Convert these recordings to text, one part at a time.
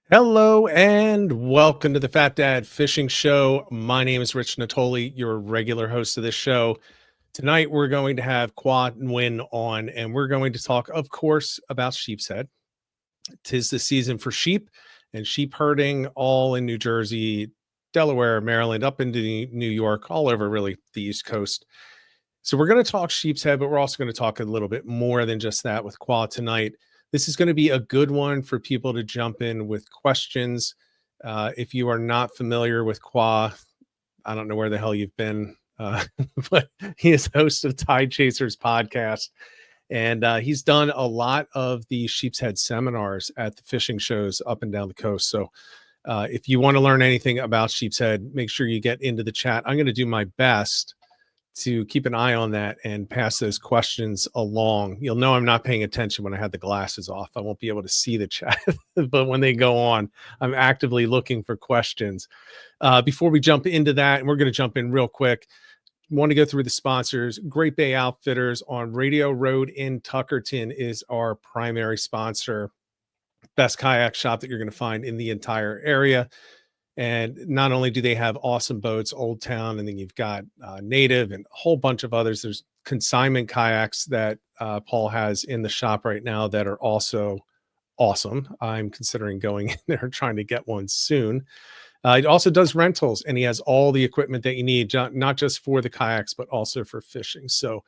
Hello and welcome to the Fat Dad Fishing Show. My name is Rich Natoli, your regular host of this show. Tonight we're going to have Khoa and Nguyen on, and we're going to talk, of course, about Sheepshead. 'Tis the season for sheep and sheep herding all in New Jersey, Delaware, Maryland, up into New York, all over really the East Coast. So we're going to talk Sheepshead, but we're also going to talk a little bit more than just that with Khoa tonight. This is going to be a good one for people to jump in with questions. If you are not familiar with Khoa, I don't know where the hell you've been, but he is host of Tide Chasers podcast. And he's done a lot of the Sheepshead seminars at the fishing shows up and down the coast. So if you want to learn anything about Sheepshead, make sure you get into the chat. I'm going to do my best to keep an eye on that and pass those questions along. You'll know I'm not paying attention when I had the glasses off. I won't be able to see the chat, but when they go on, I'm actively looking for questions. Before we jump into that, and we're going to jump in real quick, want to go through the sponsors. Great Bay Outfitters on Radio Road in Tuckerton is our primary sponsor. Best kayak shop that you're going to find in the entire area. And not only do they have awesome boats, Old Town, and then you've got Native and a whole bunch of others. There's consignment kayaks that Paul has in the shop right now that are also awesome. I'm considering going in there trying to get one soon. It also does rentals, and he has all the equipment that you need, not just for the kayaks, but also for fishing. So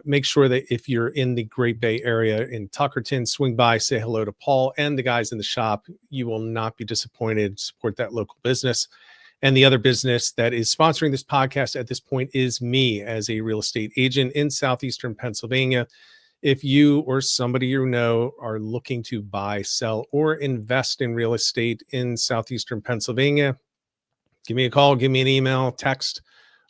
make sure that if you're in the Great Bay area in Tuckerton, swing by, say hello to Paul and the guys in the shop. You will not be disappointed. Support that local business. And the other business that is sponsoring this podcast at this point is me as a real estate agent in southeastern Pennsylvania. If you or somebody you know are looking to buy, sell, or invest in real estate in southeastern Pennsylvania, give me a call, give me an email, text,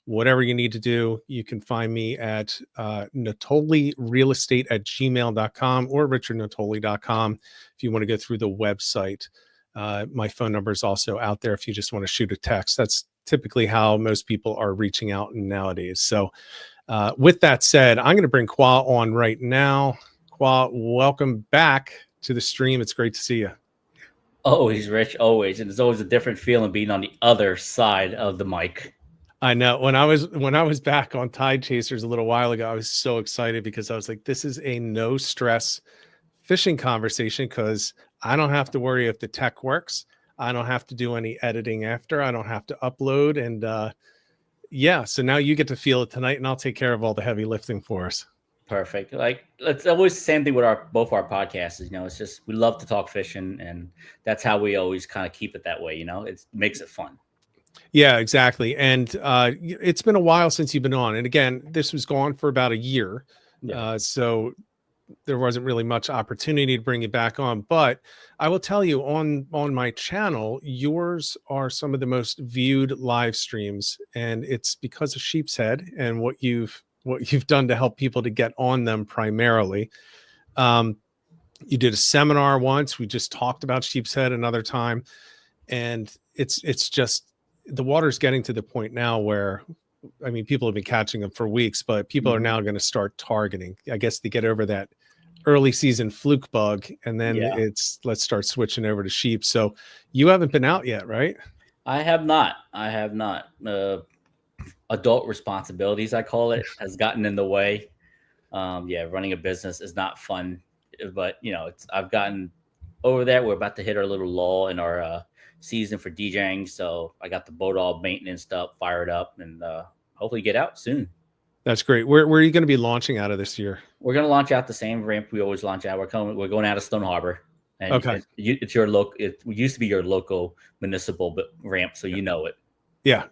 whatever you need to do. You can find me at natolirealestate@gmail.com or richardnatoli.com if you want to go through the website. My phone number is also out there if you just want to shoot a text. That's typically how most people are reaching out nowadays. So with that said, I'm going to bring Khoa on right now. Khoa, welcome back to the stream. It's great to see you. Always, Rich, always. And it's always a different feeling being on the other side of the mic. I know when I was back on Tide Chasers a little while ago, I was so excited because I was like, this is a no stress fishing conversation because I don't have to worry if the tech works. I don't have to do any editing after. I don't have to upload. And yeah, so now you get to feel it tonight, and I'll take care of all the heavy lifting for us. Perfect. Like it's always the same thing with both our podcasts. It's just we love to talk fishing, and that's how we always kind of keep it that way. It makes it fun. Yeah, exactly. And it's been a while since you've been on. And again, this was gone for about a year. Yeah. So there wasn't really much opportunity to bring you back on. But I will tell you on my channel, yours are some of the most viewed live streams. And it's because of Sheepshead and what you've done to help people to get on them primarily. You did a seminar once. We just talked about Sheepshead another time. And it's just, the water's getting to the point now where, I mean, people have been catching them for weeks, but people are now going to start targeting. I guess they get over that early season fluke bug, and then let's start switching over to sheep. So you haven't been out yet, right? I have not. Adult responsibilities, I call it, has gotten in the way. Running a business is not fun, but I've gotten over that. We're about to hit our little lull in our season for DJing, so I got the boat all maintenance up, fired up, and hopefully get out soon. That's great. Where are you going to be launching out of this year? We're going to launch out the same ramp we always launch out. We're going out of Stone Harbor, and okay. It's your local. It used to be your local municipal ramp, so you know it. Yeah,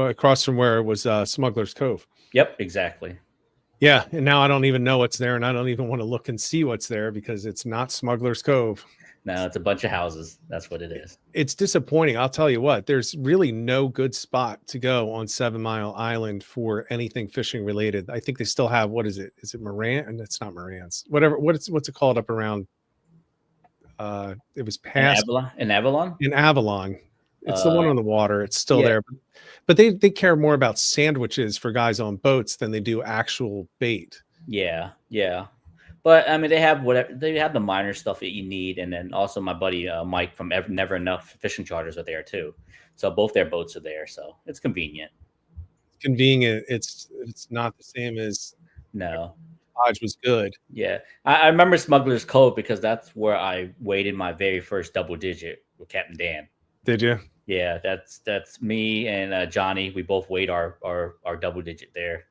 across from where it was Smuggler's Cove. Yep, exactly. Yeah, and now I don't even know what's there, and I don't even want to look and see what's there because it's not Smuggler's Cove. No, it's a bunch of houses. That's what it is. It's disappointing. I'll tell you what, there's really no good spot to go on 7 Mile Island for anything fishing related. I think they still have, what is it? Is it Moran? And it's not Moran's. Whatever. What's it called up around? It was past in Avalon. In Avalon. It's the one on the water. It's still there. But they care more about sandwiches for guys on boats than they do actual bait. Yeah. But I mean, they have whatever they have the minor stuff that you need, and then also my buddy Mike from Never Enough Fishing Charters are there too. So both their boats are there, so it's convenient. Convenient. It's not the same as No, Lodge was good. yeah, I remember Smuggler's Cove because that's where I weighed in my very first double digit with Captain Dan. Did you? Yeah, that's me and Johnny. We both weighed our double digit there,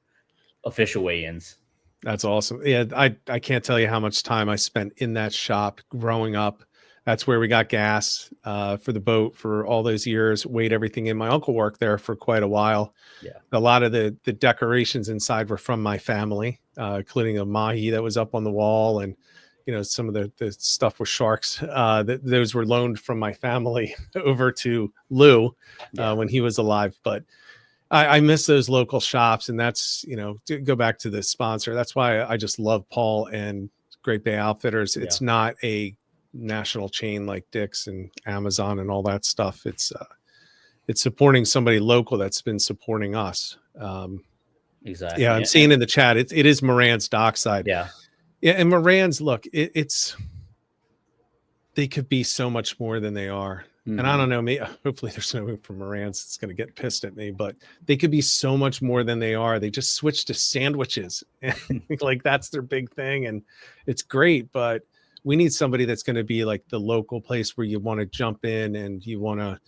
official weigh-ins. That's awesome. Yeah, I can't tell you how much time I spent in that shop growing up. That's where we got gas for the boat for all those years. Weighed everything in. My uncle worked there for quite a while. Yeah, A lot of the decorations inside were from my family, including a mahi that was up on the wall, and some of the stuff with sharks. Those were loaned from my family over to Lou when he was alive. But I miss those local shops, and that's to go back to the sponsor. That's why I just love Paul and Great Bay Outfitters. It's not a national chain like Dick's and Amazon and all that stuff. It's supporting somebody local that's been supporting us. exactly. Yeah, I'm seeing in the chat it is Moran's Dockside. Yeah, and Moran's, look, it's they could be so much more than they are. mm-hmm. And I don't know, hopefully there's no from Moran's that's going to get pissed at me, but they could be so much more than they are. They just switched to sandwiches. Like that's their big thing, and it's great, but we need somebody that's going to be like the local place where you want to jump in and you want to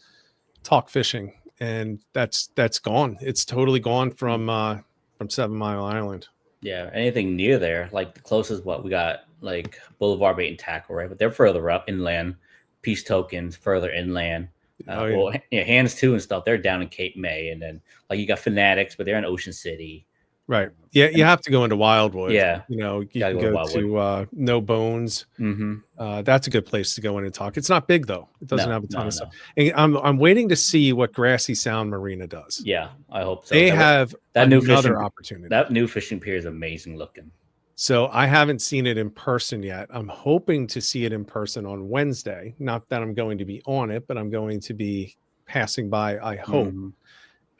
talk fishing, and that's gone. It's totally gone from 7 Mile Island. Yeah, anything near there, like the closest what we got, like Boulevard Bait and Tackle, right? But they're further up inland. Peace Tokens further inland. Well, Hands 2 and stuff, they're down in Cape May, and then like you got Fanatics, but they're in Ocean City. Right. Yeah, you have to go into Wildwood. Yeah, you can go to No Bones. Mm-hmm. That's a good place to go in and talk. It's not big though. It doesn't have a ton of stuff. No. And I'm waiting to see what Grassy Sound Marina does. Yeah, I hope so. They have that new another opportunity. That new fishing pier is amazing looking. So I haven't seen it in person yet. I'm hoping to see it in person on Wednesday. Not that I'm going to be on it, but I'm going to be passing by, I hope.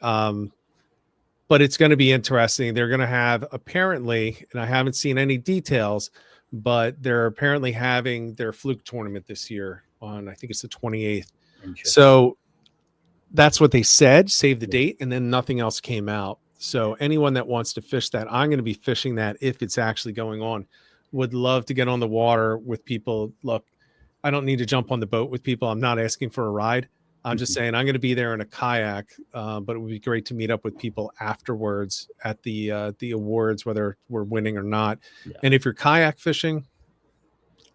Mm-hmm. But it's going to be interesting. They're going to have, apparently, and I haven't seen any details, but they're apparently having their fluke tournament this year on, I think it's the 28th. So that's what they said, save the date, and then nothing else came out. So anyone that wants to fish that, I'm going to be fishing that if it's actually going on. Would love to get on the water with people. Look, I don't need to jump on the boat with people. I'm not asking for a ride. I'm just saying I'm going to be there in a kayak, but it would be great to meet up with people afterwards at the awards, whether we're winning or not. Yeah. And if you're kayak fishing,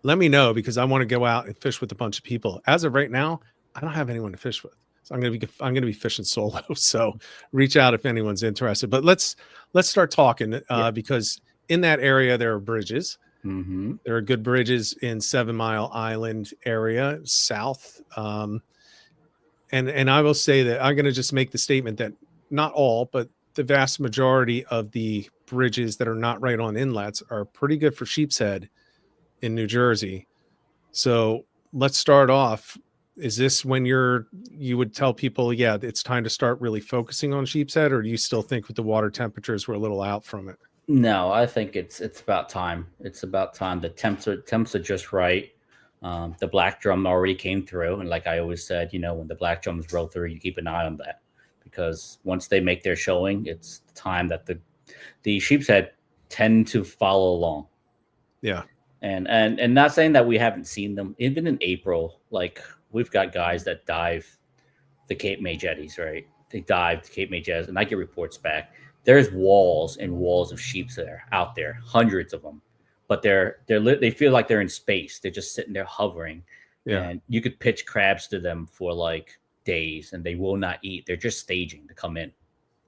let me know, because I want to go out and fish with a bunch of people. As of right now, I don't have anyone to fish with, so I'm going to be fishing solo. So reach out if anyone's interested. But let's start talking because in that area there are bridges. Mm-hmm. There are good bridges in 7 Mile Island area south. And I will say that I'm going to just make the statement that not all, but the vast majority of the bridges that are not right on inlets are pretty good for Sheepshead in New Jersey. So let's start off. Is this when you would tell people, yeah, it's time to start really focusing on Sheepshead, or do you still think with the water temperatures we're a little out from it? No, I think it's about time. It's about time. The temps are just right. The black drum already came through, and like I always said, when the black drums roll through, you keep an eye on that, because once they make their showing, it's the time that the Sheepshead tend to follow along. Yeah, and not saying that we haven't seen them. Even in April, like we've got guys that dive the Cape May jetties, right? They dive the Cape May jetties, and I get reports back. There's walls and walls of Sheepshead out there, hundreds of them. But they feel like they're in space. They're just sitting there hovering. Yeah. And you could pitch crabs to them for like days and they will not eat. They're just staging to come in.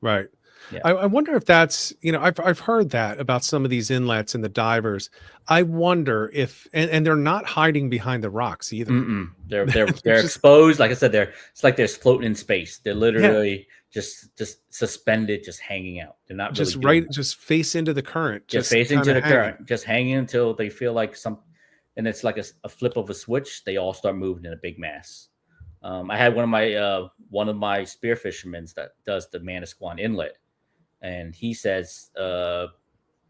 Right. Yeah. I wonder if that's, I've heard that about some of these inlets and the divers. I wonder if, and they're not hiding behind the rocks either. Mm-mm. They're just exposed. Like I said, it's like they're floating in space. They're literally just suspended, just hanging out. They're not just really just face into the current. Just face into the current, just hanging until they feel like and it's like a flip of a switch. They all start moving in a big mass. I had one of my spear fishermen that does the Manasquan Inlet. And he says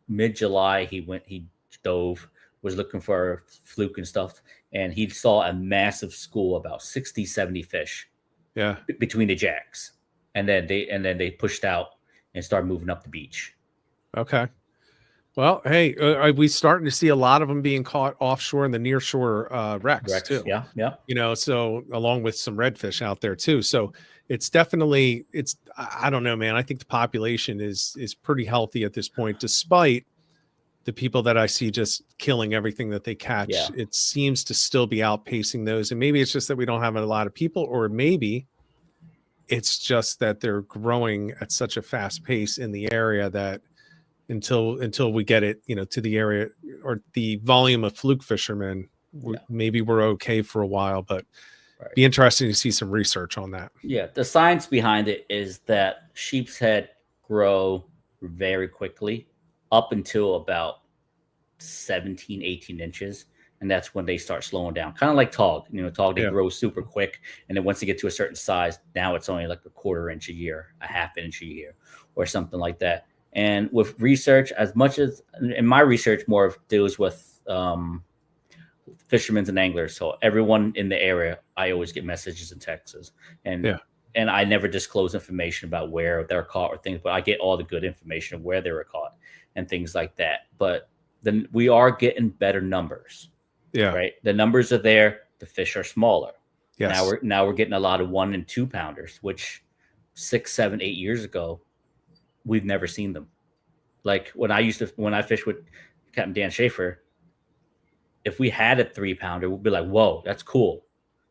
mid-July he dove was looking for fluke and stuff, and he saw a massive school, about 60, 70 fish Yeah. between the jacks. And then they pushed out and started moving up the beach. Okay. Well, hey, are we starting to see a lot of them being caught offshore in the nearshore wrecks Rex, too? yeah, yeah. So along with some redfish out there too. So it's definitely I don't know, man. I think the population is pretty healthy at this point, despite the people that I see just killing everything that they catch. Yeah. It seems to still be outpacing those. And maybe it's just that we don't have a lot of people, or maybe it's just that they're growing at such a fast pace in the area that until we get it, to the area or the volume of fluke fishermen, maybe we're okay for a while, but be interesting to see some research on that. Yeah. The science behind it is that sheepshead grow very quickly up until about 17, 18 inches. And that's when they start slowing down. Kind of like tog. Tog, they grow super quick. And then once they get to a certain size, now it's only like a quarter inch a year, a half inch a year, or something like that. And with research, as much as in my research, more of deals with fishermen and anglers. So everyone in the area, I always get messages and texts, and I never disclose information about where they're caught or things, but I get all the good information of where they were caught and things like that. But then we are getting better numbers. Yeah. Right. The numbers are there. The fish are smaller. Yes. Now we're getting a lot of 1 and 2 pounders, which 6, 7, 8 years ago, we've never seen them. Like when I fished with Captain Dan Schaefer, if we had a 3 pounder, we'd be like, whoa, that's cool.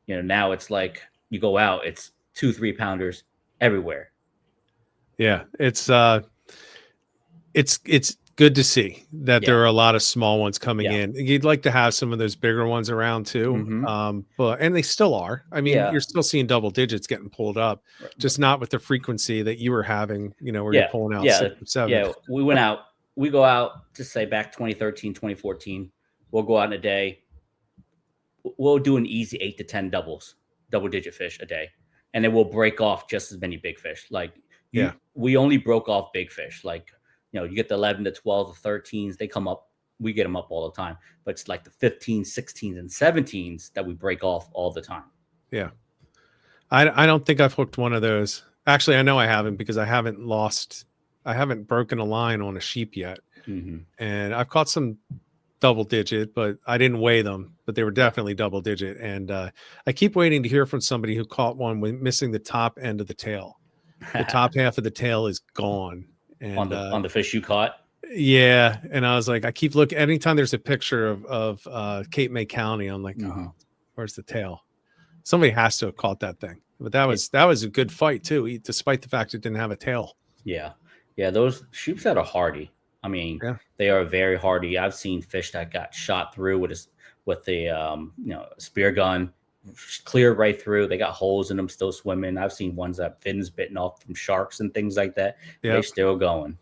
Now it's like you go out, it's 2, 3 pounders everywhere. Yeah. It's good to see that there are a lot of small ones coming in. You'd like to have some of those bigger ones around too. And they still are. I mean, you're still seeing double digits getting pulled up, just not with the frequency that you were having, where you're pulling out 6 or 7. Yeah. We go out to say back 2013, 2014. We'll go out in a day. We'll do an easy 8 to 10 double digit fish a day. And then we'll break off just as many big fish. We only broke off big fish. You get the 11 to 12 to 13s, they come up, we get them up all the time. But it's like the 15s, 16s, and 17s that we break off all the time. Yeah. I don't think I've hooked one of those. Actually, I know I haven't, because I haven't broken a line on a sheep yet. And I've caught some double digit, but I didn't weigh them, but they were definitely double digit. And I keep waiting to hear from somebody who caught one with missing the top end of the tail. The top half of the tail is gone. And on the fish you caught. Yeah. And I was like, I keep looking, anytime there's a picture of Cape May County, I'm like, oh, where's the tail? Somebody has to have caught that thing. But that was a good fight too, despite the fact it didn't have a tail. Yeah. Those sheepshead are hardy. I mean, they are very hardy. I've seen fish that got shot through with a spear gun, clear right through. They got holes in them, still swimming. I've seen ones that fins bitten off from sharks and things like that. They're still going.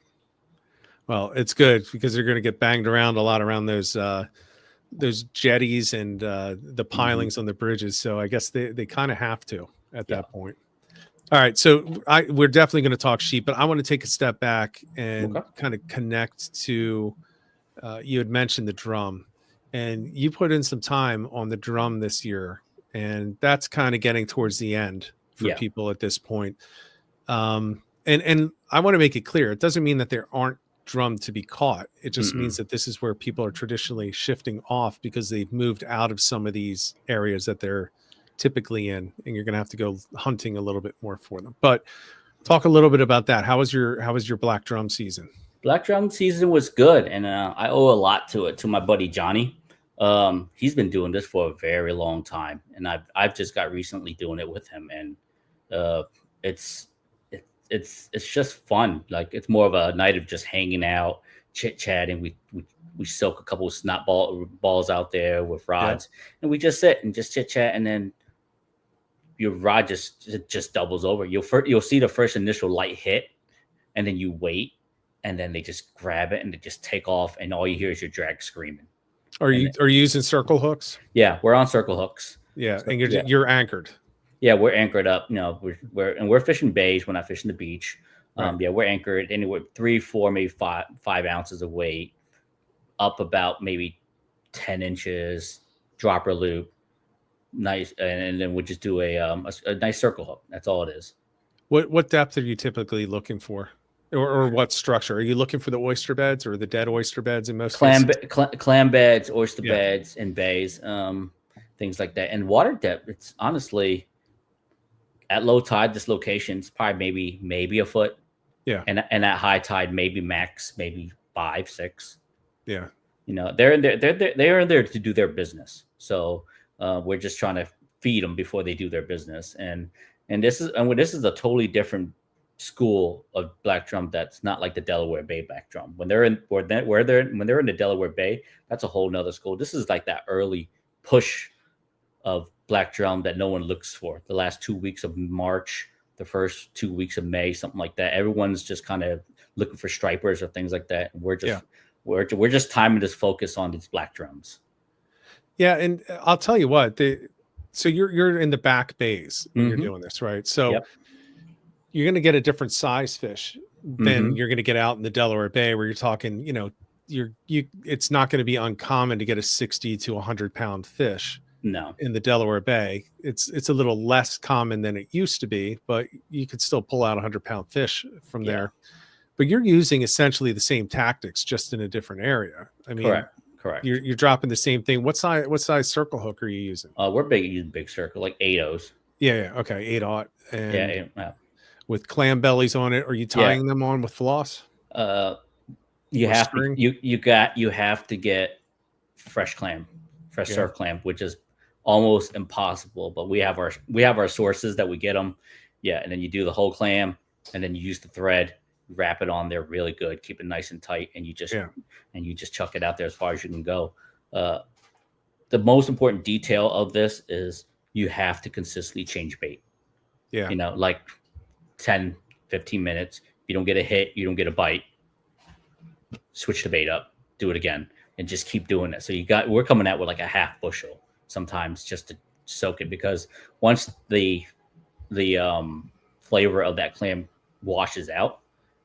Well, it's good, because they're going to get banged around a lot around those jetties and the pilings on the bridges. So I guess they kind of have to at that point. All right. So we're definitely going to talk sheep, but I want to take a step back and kind of connect to, you had mentioned the drum, and you put in some time on the drum this year, and that's kind of getting towards the end for people at this point. And I want to make it clear, it doesn't mean that there aren't drum to be caught. It just means that this is where people are traditionally shifting off, because they've moved out of some of these areas that they're typically in, and you're going to have to go hunting a little bit more for them. But talk a little bit about that. How was your black drum season? Black drum season was good, and I owe a lot to my buddy Johnny. He's been doing this for a very long time, and I've just got recently doing it with him, and it's just fun. Like, it's more of a night of just hanging out, chit chatting. We soak a couple of snot balls out there with rods, and we just sit and just chit chat, and then your rod just doubles over. You'll see the first initial light hit, and then you wait, and then they just grab it and they just take off, and all you hear is your drag screaming. Are you using circle hooks? Yeah, we're on circle hooks. Yeah, so, and you're anchored. Yeah, we're anchored up. We're fishing bays. We're not fishing the beach. We're anchored anywhere 3, 4, maybe 5 ounces of weight, up about maybe 10 inches, dropper loop, nice, and then we just do a nice circle hook. That's all it is. What depth are you typically looking for, or what structure? Are you looking for the oyster beds or the dead oyster beds in most cases? Clam beds, oyster Yeah. beds, and bays, things like that. And water depth, it's honestly at low tide, this location is probably maybe a foot. Yeah. And at high tide, maybe max, maybe 5, 6. Yeah. You know, they're in there. They're in there to do their business. So we're just trying to feed them before they do their business. And this is a totally different school of black drum. That's not like the Delaware Bay black drum. When they're in when they're in the Delaware Bay, that's a whole nother school. This is like that early push of black drum that no one looks for. The last 2 weeks of March, the first 2 weeks of May, something like that. Everyone's just kind of looking for stripers or things like that. And we're just timing this focus on these black drums. Yeah, and I'll tell you what, so you're in the back bays when you're doing this, right? So Yep. you're going to get a different size fish than you're going to get out in the Delaware Bay, where you're talking, it's not going to be uncommon to get a 60 to 100-pound fish. No. In the Delaware Bay. It's a little less common than it used to be, but you could still pull out 100-pound fish from there. But you're using essentially the same tactics, just in a different area. I mean, correct. You're dropping the same thing. What size circle hook are you using? We're using big circle, like 8/0s. Yeah. Okay. 8/0. And yeah. With clam bellies on it. Are you tying them on with floss? You have to get fresh surf clam, which is almost impossible. But we have our sources that we get them. Yeah, and then you do the whole clam, and then you use the thread, wrap it on there really good, keep it nice and tight, and you just chuck it out there as far as you can go. The most important detail of this is you have to consistently change bait. Yeah. Like 10, 15 minutes. If you don't get a hit, you don't get a bite, switch the bait up, do it again, and just keep doing it. So we're coming out with like a half bushel sometimes just to soak it, because once the flavor of that clam washes out,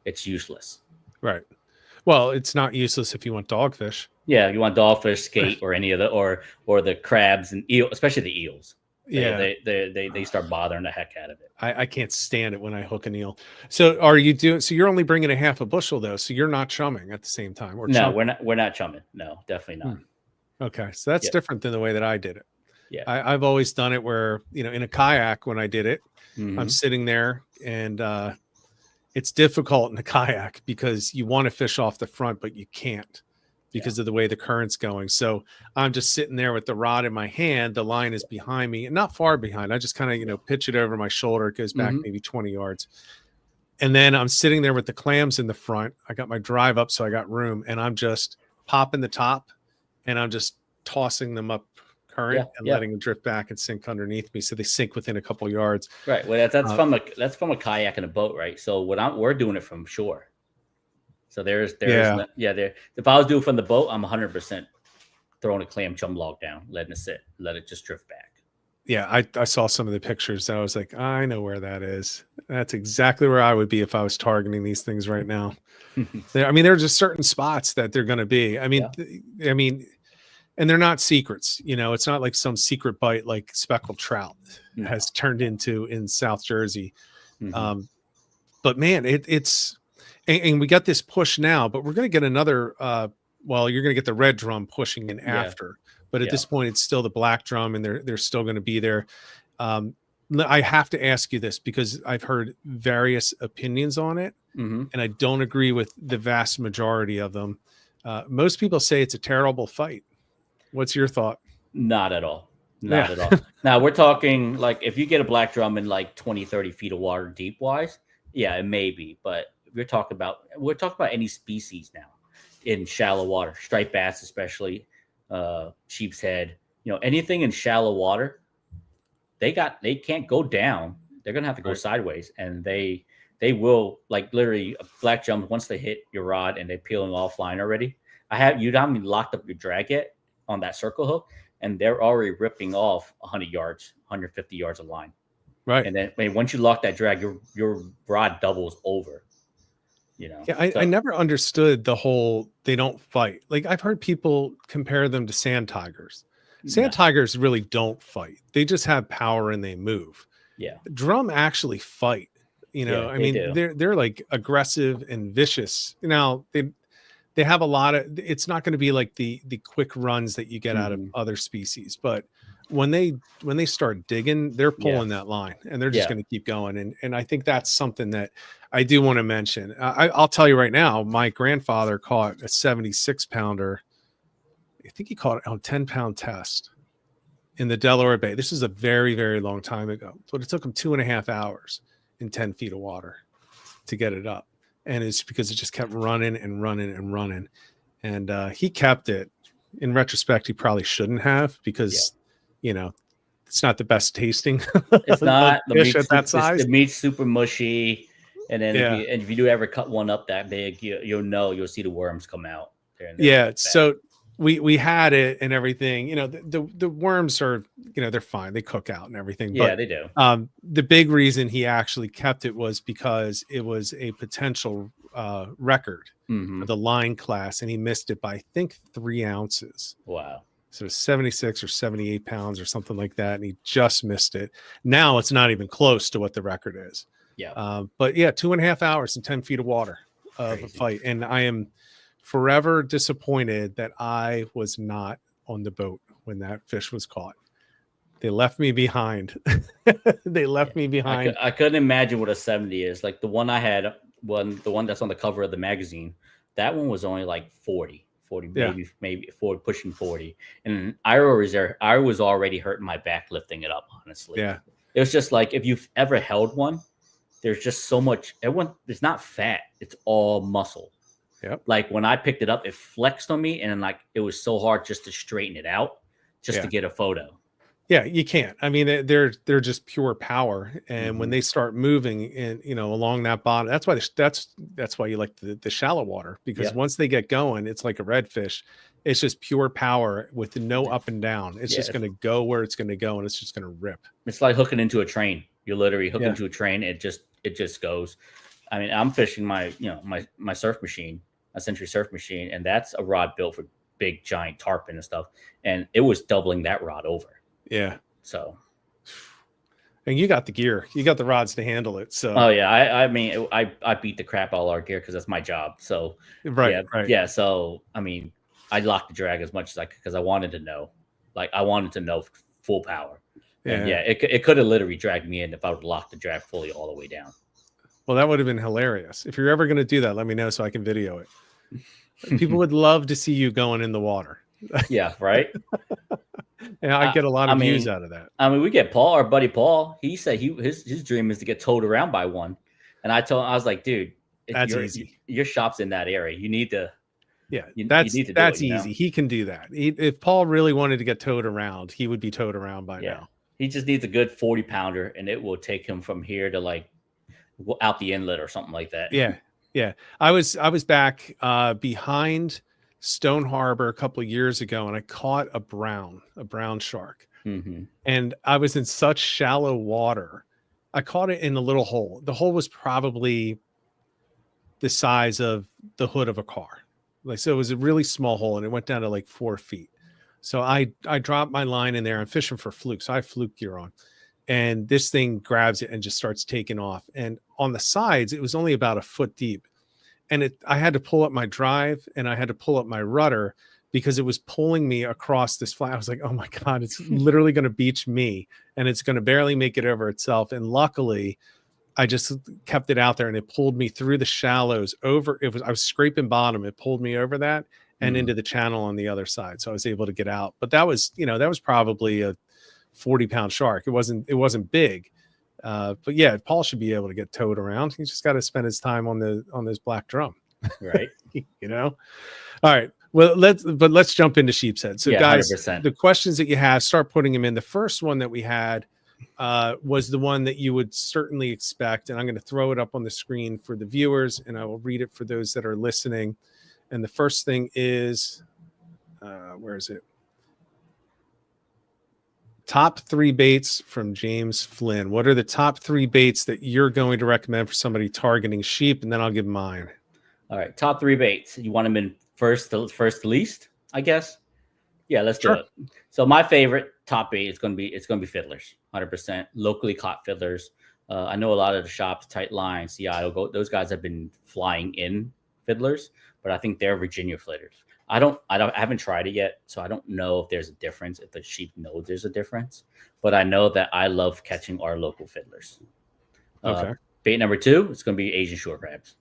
it's useless. Right. Well, it's not useless if you want dogfish. Yeah, you want dogfish, skate, or any of the or the crabs and eel, especially the eels. They start bothering the heck out of it. I can't stand it when I hook an eel. So you're only bringing a half a bushel though, so you're not chumming at the same time. No, we're not chumming. No, definitely not. Okay, so that's different than the way that I did it. Yeah, I've always done it where, in a kayak, when I did it, I'm sitting there and it's difficult in a kayak because you want to fish off the front, but you can't because of the way the current's going. So I'm just sitting there with the rod in my hand. The line is behind me and not far behind. I just kind of, pitch it over my shoulder. It goes back maybe 20 yards. And then I'm sitting there with the clams in the front. I got my drive up, so I got room, and I'm just popping the top and I'm just tossing them up current and letting them drift back and sink underneath me, so they sink within a couple yards. Right. Well, that's from a kayak and a boat, right? So we're doing it from shore. So there's if I was doing it from the boat, I'm 100% throwing a clam chum log down, letting it sit, let it just drift back. Yeah, I saw some of the pictures. I was like, I know where that is. That's exactly where I would be if I was targeting these things right now. There are just certain spots that they're going to be. I mean, and they're not secrets. It's not like some secret bite like speckled trout has turned into in South Jersey. But man, it's and we got this push now, but we're going to get another. You're going to get the red drum pushing in after. But at this point, it's still the black drum, and they're still going to be there. I have to ask you this because I've heard various opinions on it, and I don't agree with the vast majority of them. Most people say it's a terrible fight. What's your thought? Not at all. Not at all. Now, we're talking like if you get a black drum in like 20, 30 feet of water deep wise, it may be. But we're talking about any species now in shallow water, striped bass especially. Sheepshead, anything in shallow water, they can't go down. They're gonna have to go sideways, and they will, like, literally black jumps once they hit your rod and they're peeling offline already. You haven't locked up your drag yet on that circle hook, and they're already ripping off 100 yards, 150 yards of line. Right. And then once you lock that drag, your rod doubles over. you know. Yeah, I So never understood the whole they don't fight. Like I've heard people compare them to sand tigers. no, Sand tigers really don't fight. They just have power and they move. yeah, Drum actually fight. yeah, I they mean, do. they're like aggressive and vicious. Now they have a lot of it's not going to be like the quick runs that you get out of Hmm. other species, but when they start digging, they're Yeah, pulling that line and they're just yeah. going to keep going. And I think that's something that I do want to mention. I'll tell you right now, my grandfather caught a 76 pounder. I think he caught it on 10-pound test in the Delaware Bay. This is a very, very long time ago. But it took him 2.5 hours in 10 feet of water to get it up. And it's because it just kept running and running and running. And he kept it. In retrospect, he probably shouldn't have Yeah. because, it's not the best tasting It's of not fish at that the size. meat's super mushy, and then Yeah. if you do ever cut one up that big, you'll see the worms come out. They're Yeah. really bad. So we had it and everything. The worms are, they're fine. They cook out and everything. Yeah, But they do. the big reason he actually kept it was because it was a potential record Hmm. for the line class, and he missed it by I think 3 ounces. Wow. So 76 or 78 pounds or something like that, and he just missed it. Now it's not even close to what the record is. Yeah. But yeah, 2.5 hours and 10 feet of water of a Crazy. fight, and I am forever disappointed that I was not on the boat when that fish was caught. They left me behind. They Yeah. left me behind. I couldn't imagine what a 70 is. Like the one I had, the one that's on the cover of the magazine, that one was only like 40, Yeah, maybe 40, pushing 40. And I was already hurting my back lifting it up, honestly. yeah, It was just like, if you've ever held one, there's just so much, it's not fat, it's all muscle. yep, Like when I picked it up, it flexed on me, and like it was so hard just to straighten it out, just to yeah. get a photo. Yeah, you can't. I mean, they're just pure power, and when Hmm. they start moving and along that bottom, that's why that's why you like the shallow water, because Yep. once they get going, it's like a redfish. It's just pure power with no up and down. It's Yeah, just going to go where it's going to go, and it's just going to rip. it's like hooking into a train. You literally hook Yeah, into a train. It just goes. I mean, I'm fishing my surf machine, a Century surf machine, and that's a rod built for big giant tarpon and stuff. And it was doubling that rod over. yeah. So, And you got the gear, you got the rods to handle it. So oh yeah, I mean, I beat the crap out of our gear because that's my job. So, right, yeah, right. yeah. So, I mean, I locked the drag as much as I could because I wanted to know, full power. And Yeah. yeah, it could have literally dragged me in if I would lock the drag fully all the way down. Well, that would have been hilarious. If you're ever going to do that, let me know so I can video it. People would love to see you going in the water. Yeah, right. And I get a lot I of views mean, out of that. we get Paul, our buddy Paul. He said his dream is to get towed around by one, and I was like, dude, That's easy. Your shop's in that area. You need to, Yeah, you that's need to do that's it. easy. He can do that. If Paul really wanted to get towed around, he would be towed around by Yeah, now. he just needs a good 40-pounder, and it will take him from here to like out the inlet or something like that. Yeah, yeah. I was back behind Stone Harbor a couple of years ago, and I caught a brown shark, Hmm. and I was in such shallow water. I caught it in a little hole. The hole was probably the size of the hood of a car. Like, so it was a really small hole, and it went down to like 4 feet. So I dropped my line in there. I'm fishing for fluke, so I have fluke gear on, and this thing grabs it and just starts taking off. And on the sides, it was only about a foot deep, and I had to pull up my drive and I had to pull up my rudder because it was pulling me across this flat. I was like, oh my God, it's literally going to beach me, and it's going to barely make it over itself. And luckily, I just kept it out there, and it pulled me through the shallows over. I was scraping bottom. It pulled me over that and into the channel on the other side. So I was able to get out. But that was probably a 40-pound shark. It wasn't big. But yeah, Paul should be able to get towed around. He's just got to spend his time on this black drum. Right. All right. Well, let's jump into Sheepshead. So Yeah, guys, 100%. the questions that you have, start putting them in. The first one that we had was the one that you would certainly expect. And I'm going to throw it up on the screen for the viewers, and I will read it for those that are listening. And the first thing is, where is it? Top 3 baits from James Flynn. What are the top 3 baits that you're going to recommend for somebody targeting sheep? And then I'll give mine. All right, top 3 baits. You want them in first to least, I guess. Yeah, let's do Sure. it. So my favorite top bait is going to be fiddlers, 100% locally caught fiddlers. I know a lot of the shops, Tight Line, Seattle, those guys have been flying in fiddlers, but I think they're Virginia fiddlers. I haven't tried it yet, so I don't know if there's a difference. If the sheep knows there's a difference, but I know that I love catching our local fiddlers. Okay. Bait number 2 is going to be Asian shore crabs.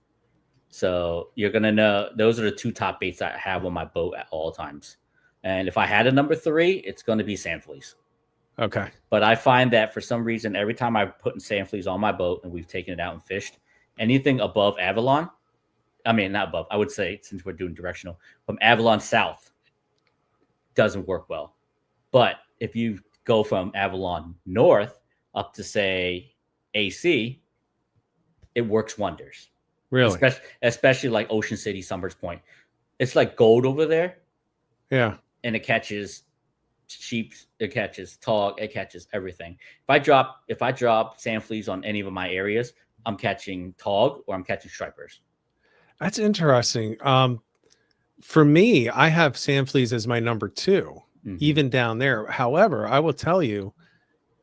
So you're gonna know those are the 2 top baits that I have on my boat at all times. And if I had a number 3, it's going to be sand fleas. Okay. But I find that for some reason, every time I've put sand fleas on my boat and we've taken it out and fished, anything above Avalon, I mean, not above, I would say, since we're doing directional, from Avalon south doesn't work well. But if you go from Avalon north up to, say, AC, it works wonders. Really? Especially like Ocean City, Summers Point. It's like gold over there. Yeah. And it catches sheep, it catches tog, it catches everything. If I drop sand fleas on any of my areas, I'm catching tog or I'm catching stripers. That's interesting. For me, I have sand fleas as my number 2, even down there. However, I will tell you,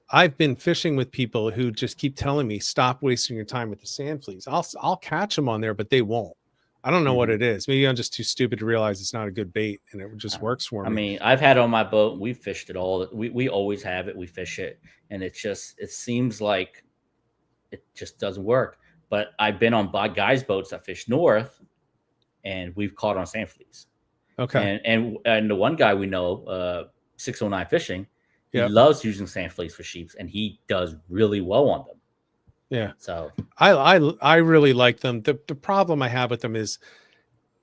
I've been fishing with people who just keep telling me, stop wasting your time with the sand fleas. I'll catch them on there, but they won't. I don't know what it is. Maybe I'm just too stupid to realize it's not a good bait and it just works for me. I mean, I've had it on my boat. We fished it all. We always have it. We fish it. And it seems like it just doesn't work. But I've been on guys' boats that fish north and we've caught on sand fleas. Okay. And the one guy we know, 609 Fishing, he loves using sand fleas for sheep and he does really well on them. Yeah. So I really like them. The problem I have with them is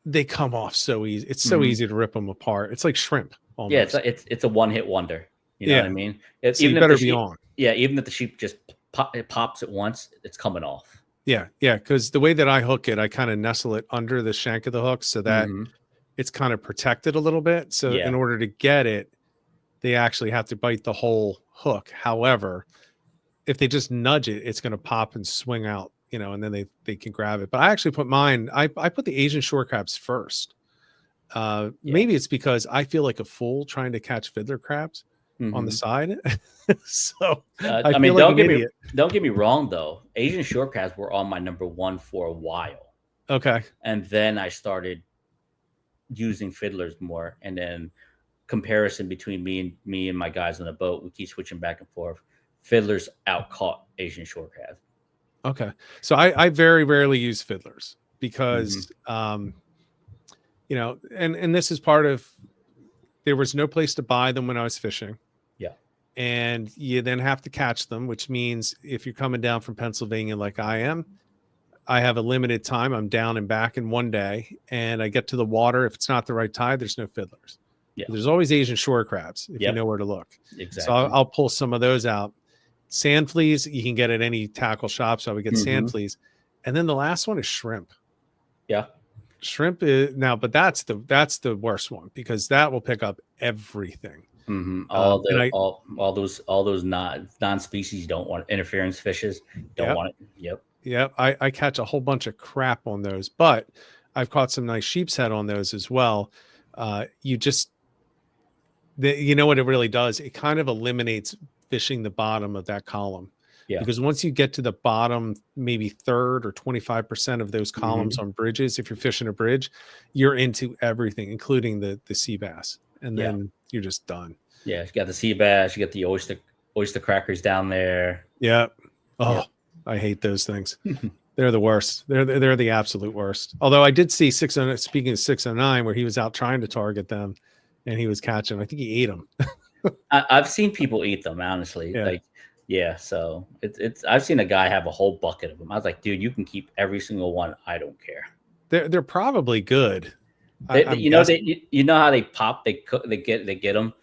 they come off so easy. It's so easy to rip them apart. It's like shrimp almost. Yeah, it's a one-hit wonder. You know what I mean? So you better be on. Yeah, even if the sheep just pops at once, it's coming off. Yeah, because the way that I hook it, I kind of nestle it under the shank of the hook so that it's kind of protected a little bit. So in order to get it, they actually have to bite the whole hook. However, if they just nudge it, it's going to pop and swing out, and then they can grab it. But I actually put mine, I put the Asian shore crabs first. Maybe it's because I feel like a fool trying to catch fiddler crabs on the side. So I mean, don't get me wrong though. Asian shore crabs were on my number 1 for a while. Okay. And then I started using fiddlers more, and then comparison between me and my guys on the boat, we keep switching back and forth. Fiddlers outcaught Asian shore crab. Okay. So I very rarely use fiddlers because, and this is part of, there was no place to buy them when I was fishing. Yeah. And you then have to catch them, which means if you're coming down from Pennsylvania, like I am, I have a limited time. I'm down and back in one day and I get to the water. If it's not the right tide, there's no fiddlers. Yeah. There's always Asian shore crabs if you know where to look. Exactly. So I'll pull some of those out. Sand fleas, you can get at any tackle shop. So I would get sand fleas. And then the last one is shrimp. Yeah. Shrimp is now, but that's the worst one because that will pick up everything. All those non-species you don't want, interference fishes, don't want it. Yep. I catch a whole bunch of crap on those, but I've caught some nice sheepshead on those as well. You know what it really does? It kind of eliminates fishing the bottom of that column. Yeah. Because once you get to the bottom, maybe 3rd or 25% of those columns on bridges, if you're fishing a bridge, you're into everything, including the sea bass. And then you're just done. Yeah. You got the sea bass, you got the oyster crackers down there. Yeah. Oh, I hate those things. They're the worst. They're the absolute worst. Although I did see speaking of 609, where he was out trying to target them and he was catching, I think he ate them. I've seen people eat them, honestly. So it's I've seen a guy have a whole bucket of them. I was like, dude, you can keep every single one. I don't care. They're probably good. You know how they pop, they get them.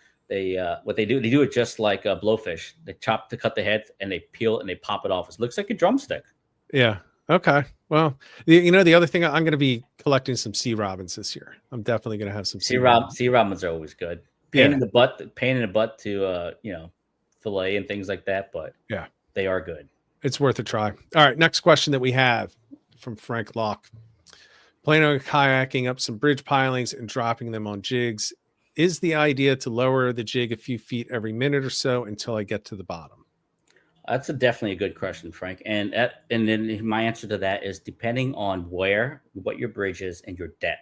What they do it just like a blowfish. They cut the head and they peel and they pop it off. It looks like a drumstick. Yeah. Okay. Well, the other thing, I'm going to be collecting some sea robins this year. I'm definitely going to have some sea robins. Sea robins are always good. Pain in the butt to fillet and things like that, but they are good. It's worth a try. All right, next question that we have from Frank Locke. Planning on kayaking up some bridge pilings and dropping them on jigs. Is the idea to lower the jig a few feet every minute or so until I get to the bottom? That's definitely a good question, Frank. And then my answer to that is depending on what your bridge is and your depth.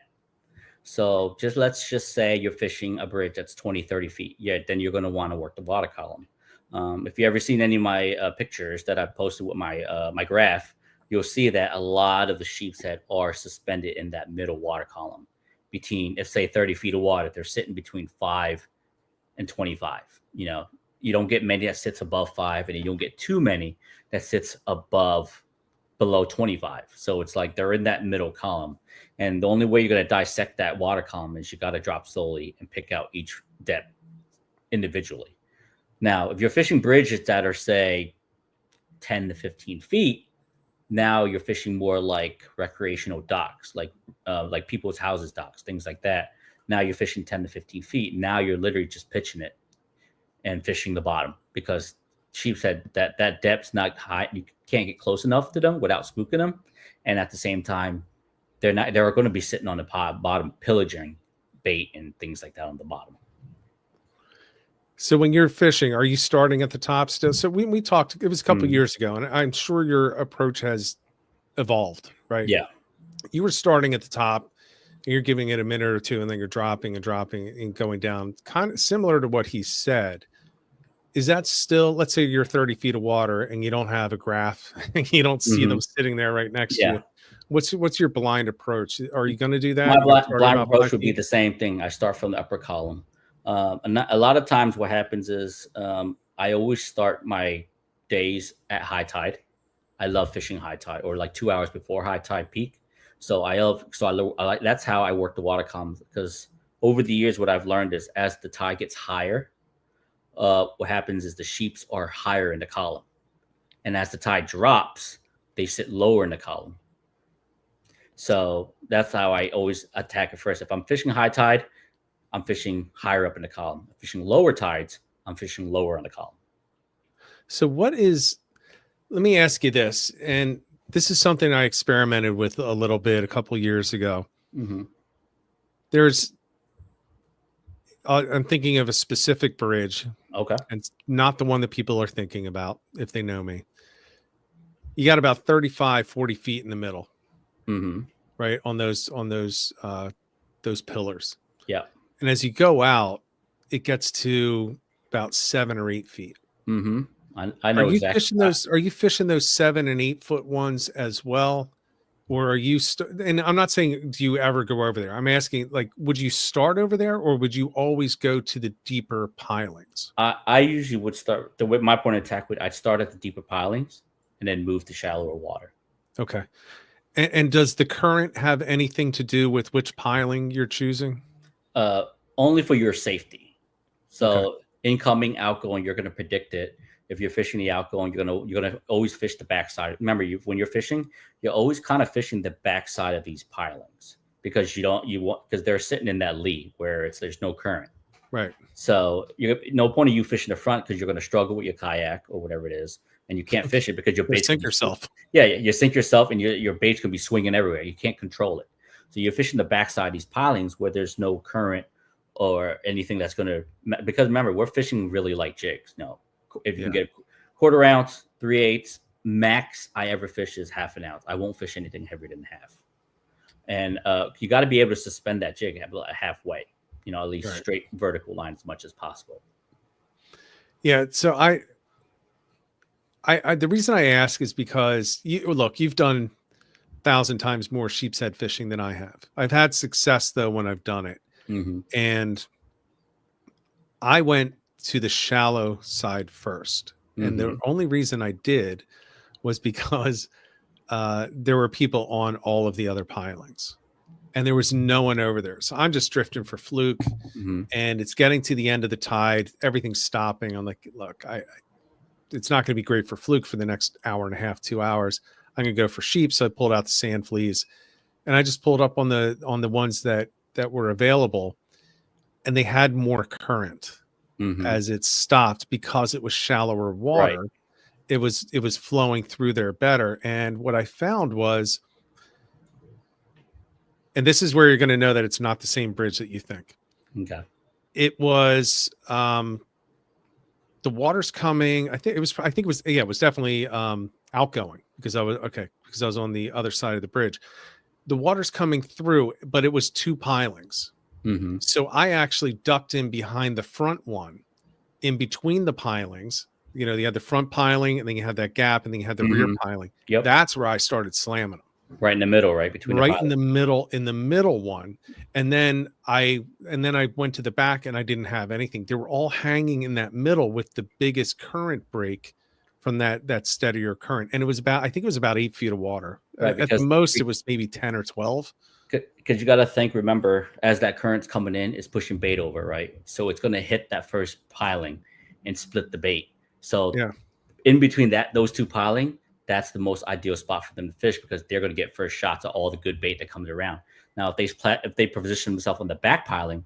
So let's just say you're fishing a bridge that's 20, 30 feet. Yeah, then you're going to want to work the water column. If you ever seen any of my pictures that I posted with my graph, you'll see that a lot of the sheepshead are suspended in that middle water column between, if say 30 feet of water, they're sitting between 5 and 25. You don't get many that sits above 5, and you don't get too many that sits below 25. So it's like they're in that middle column. And the only way you're going to dissect that water column is you got to drop slowly and pick out each depth individually. Now, if you're fishing bridges that are, say, 10 to 15 feet, now you're fishing more like recreational docks, like people's houses docks, things like that. Now you're fishing 10 to 15 feet. Now you're literally just pitching it and fishing the bottom, because sheepshead, that depth's not high. You can't get close enough to them without spooking them. And at the same time, they're going to be sitting on the bottom, pillaging bait and things like that on the bottom. So when you're fishing, are you starting at the top still? So we talked, it was a couple of years ago, and I'm sure your approach has evolved, right? Yeah. You were starting at the top, and you're giving it a minute or two, and then you're dropping and going down, kind of similar to what he said. Is that still, let's say you're 30 feet of water and you don't have a graph and you don't see them sitting there right next to you. What's your blind approach? Are you going to do that? My blind approach would be the same thing. I start from the upper column. And a lot of times what happens is I always start my days at high tide. I love fishing high tide, or like 2 hours before high tide peak. That's how I work the water columns, because over the years, what I've learned is as the tide gets higher, what happens is the sheeps are higher in the column. And as the tide drops, they sit lower in the column. So that's how I always attack it first. If I'm fishing high tide, I'm fishing higher up in the column. If fishing lower tides, I'm fishing lower on the column. So let me ask you this, and this is something I experimented with a little bit a couple years ago. I'm thinking of a specific bridge. Okay. And it's not the one that people are thinking about if they know me. You got about 35, 40 feet in the middle, right? On those pillars. Yeah. And as you go out, it gets to about 7 or 8 feet. I know exactly. Are you fishing those 7 and 8 foot ones as well? Or are you, and I'm not saying, do you ever go over there? I'm asking, like, would you start over there, or would you always go to the deeper pilings? I usually would start, my point of attack I'd start at the deeper pilings and then move to shallower water. Okay. And does the current have anything to do with which piling you're choosing? Only for your safety. So incoming, outgoing, you're going to predict it. If you're fishing the outgoing, you're gonna always fish the backside. Remember, when you're fishing, you're always kind of fishing the backside of these pilings, because because they're sitting in that lee where there's no current. Right. So no point of you fishing the front, because you're going to struggle with your kayak or whatever it is, and you can't fish it because your bait sink yourself. Yeah, you sink yourself, and your bait's gonna be swinging everywhere. You can't control it. So you're fishing the backside of these pilings where there's no current or anything that's going to. Because remember, we're fishing really light jigs. No. If you can get 1/4 ounce, 3/8, max I ever fish is 1/2 ounce. I won't fish anything heavier than half. And you got to be able to suspend that jig halfway, at least straight vertical line as much as possible. Yeah. So the reason I ask is because you've done 1,000 times more sheepshead fishing than I have. I've had success though when I've done it, and I went to the shallow side first. And the only reason I did was because there were people on all of the other pilings, and there was no one over there. So I'm just drifting for fluke, and it's getting to the end of the tide. Everything's stopping. I'm like, look, it's not going to be great for fluke for the next hour and a half, 2 hours. I'm going to go for sheep. So I pulled out the sand fleas, and I just pulled up on the ones that were available, and they had more current. As it stopped, because it was shallower water, it was flowing through there better. And what I found was and this is where you're going to know that it's not the same bridge that you think. Okay. It was the water's coming. I think it was definitely outgoing because I was on the other side of the bridge. The water's coming through, but it was two pilings. Mm-hmm. So I actually ducked in behind the front one, in between the pilings. You had the front piling, and then you had that gap, and then you had the rear piling. Yep. That's where I started slamming them. Right in the middle, right between Right in the middle one. And then I went to the back, and I didn't have anything. They were all hanging in that middle with the biggest current break from that steadier current. And I think it was about 8 feet of water. Right, At the most, it was maybe 10 or 12. Because you got to remember, as that current's coming in, it's pushing bait over, right? So it's going to hit that first piling and split the bait. So Yeah. in between those two piling, that's the most ideal spot for them to fish, because they're going to get first shots at all the good bait that comes around. Now, if they position themselves on the back piling,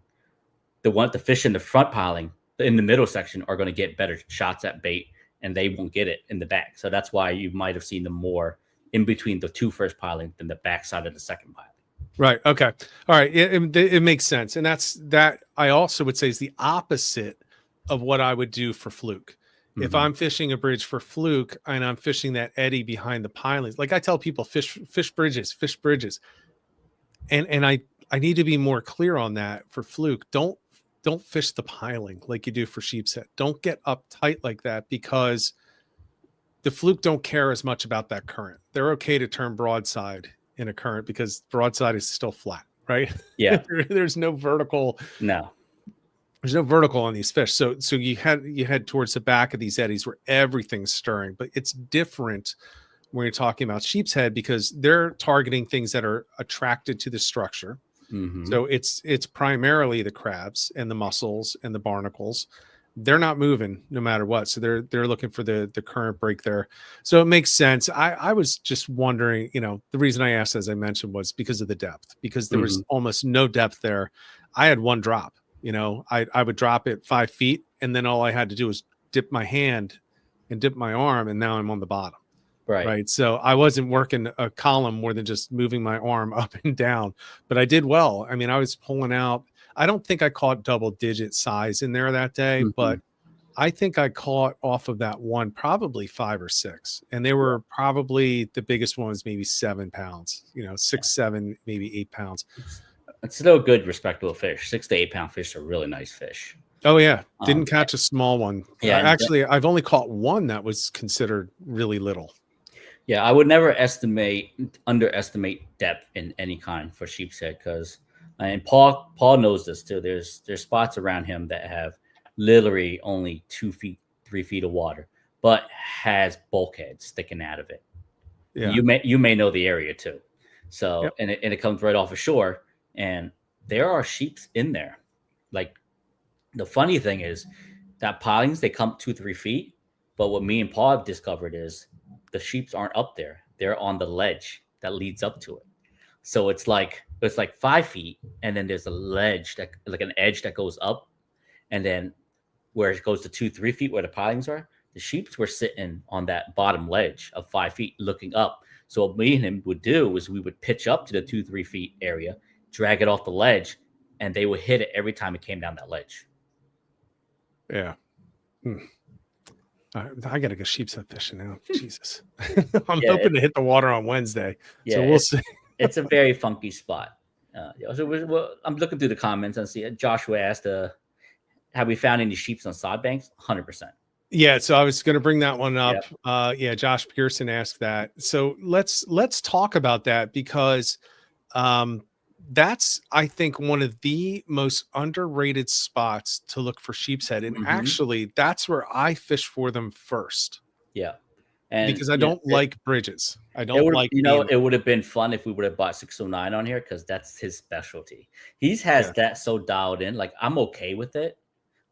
the fish in the front piling, in the middle section, are going to get better shots at bait, and they won't get it in the back. So that's why you might have seen them more in between the two first piling than the back side of the second piling. Right. Okay. All right. It makes sense. And that I also would say is the opposite of what I would do for fluke. Mm-hmm. If I'm fishing a bridge for fluke and I'm fishing that eddy behind the pilings, like I tell people, fish bridges. And I need to be more clear on that for fluke. Don't fish the piling like you do for sheepshead. Don't get uptight like that, because the fluke don't care as much about that current. They're okay to turn broadside in a current, because broadside is still flat, right? Yeah. There's no vertical. No. There's no vertical on these fish. So you head towards the back of these eddies where everything's stirring. But it's different when you're talking about sheepshead, because they're targeting things that are attracted to the structure. Mm-hmm. So it's primarily the crabs and the mussels and the barnacles. They're not moving no matter what. So they're looking for the current break there. So it makes sense. I was just wondering, the reason I asked, as I mentioned, was because of the depth, because there was almost no depth there. I had one drop, I would drop it 5 feet, and then all I had to do was dip my hand and dip my arm, and now I'm on the bottom. Right. So I wasn't working a column more than just moving my arm up and down, but I did well. I mean, I was pulling out. I don't think I caught double digit size in there that day, but I think I caught off of that one probably 5 or 6, and they were probably, the biggest one was maybe 7 pounds, 6, 7, maybe 8 pounds. It's still a good, respectable fish. 6 to 8 pound fish are really nice fish. Oh yeah. Didn't catch a small one. Yeah. Actually, I've only caught one that was considered really little. Yeah, I would never underestimate depth in any kind for sheepshead, because, and Paul knows this too. There's spots around him that have literally only 2 feet, 3 feet of water, but has bulkheads sticking out of it. Yeah. You may know the area too. So, yep. and it comes right off of shore, and there are sheeps in there. Like, the funny thing is that pilings, they come 2-3 feet, but what me and Paul have discovered is the sheeps aren't up there. They're on the ledge that leads up to it. So it's like 5 feet, and then there's a ledge that, like an edge that goes up, and then where it goes to 2-3 feet where the pilings are, the sheeps were sitting on that bottom ledge of 5 feet looking up. So what me and him would do is we would pitch up to the 2-3 feet area, drag it off the ledge, and they would hit it every time it came down that ledge. Yeah. I gotta go sheepshead fishing now. Jesus. I'm hoping to hit the water on Wednesday. Yeah, so we'll see. It's a very funky spot. So I'm looking through the comments and see. Joshua asked, have we found any sheeps on sod banks? 100%. Yeah, so I was going to bring that one up. Yep. Josh Pearson asked that. So let's talk about that, because that's, I think, one of the most underrated spots to look for sheepshead. And actually, that's where I fish for them first. Yeah. And because I don't like bridges. I don't like, it would have been fun if we would have bought 609 on here, because that's his specialty. He has that so dialed in. Like, I'm okay with it.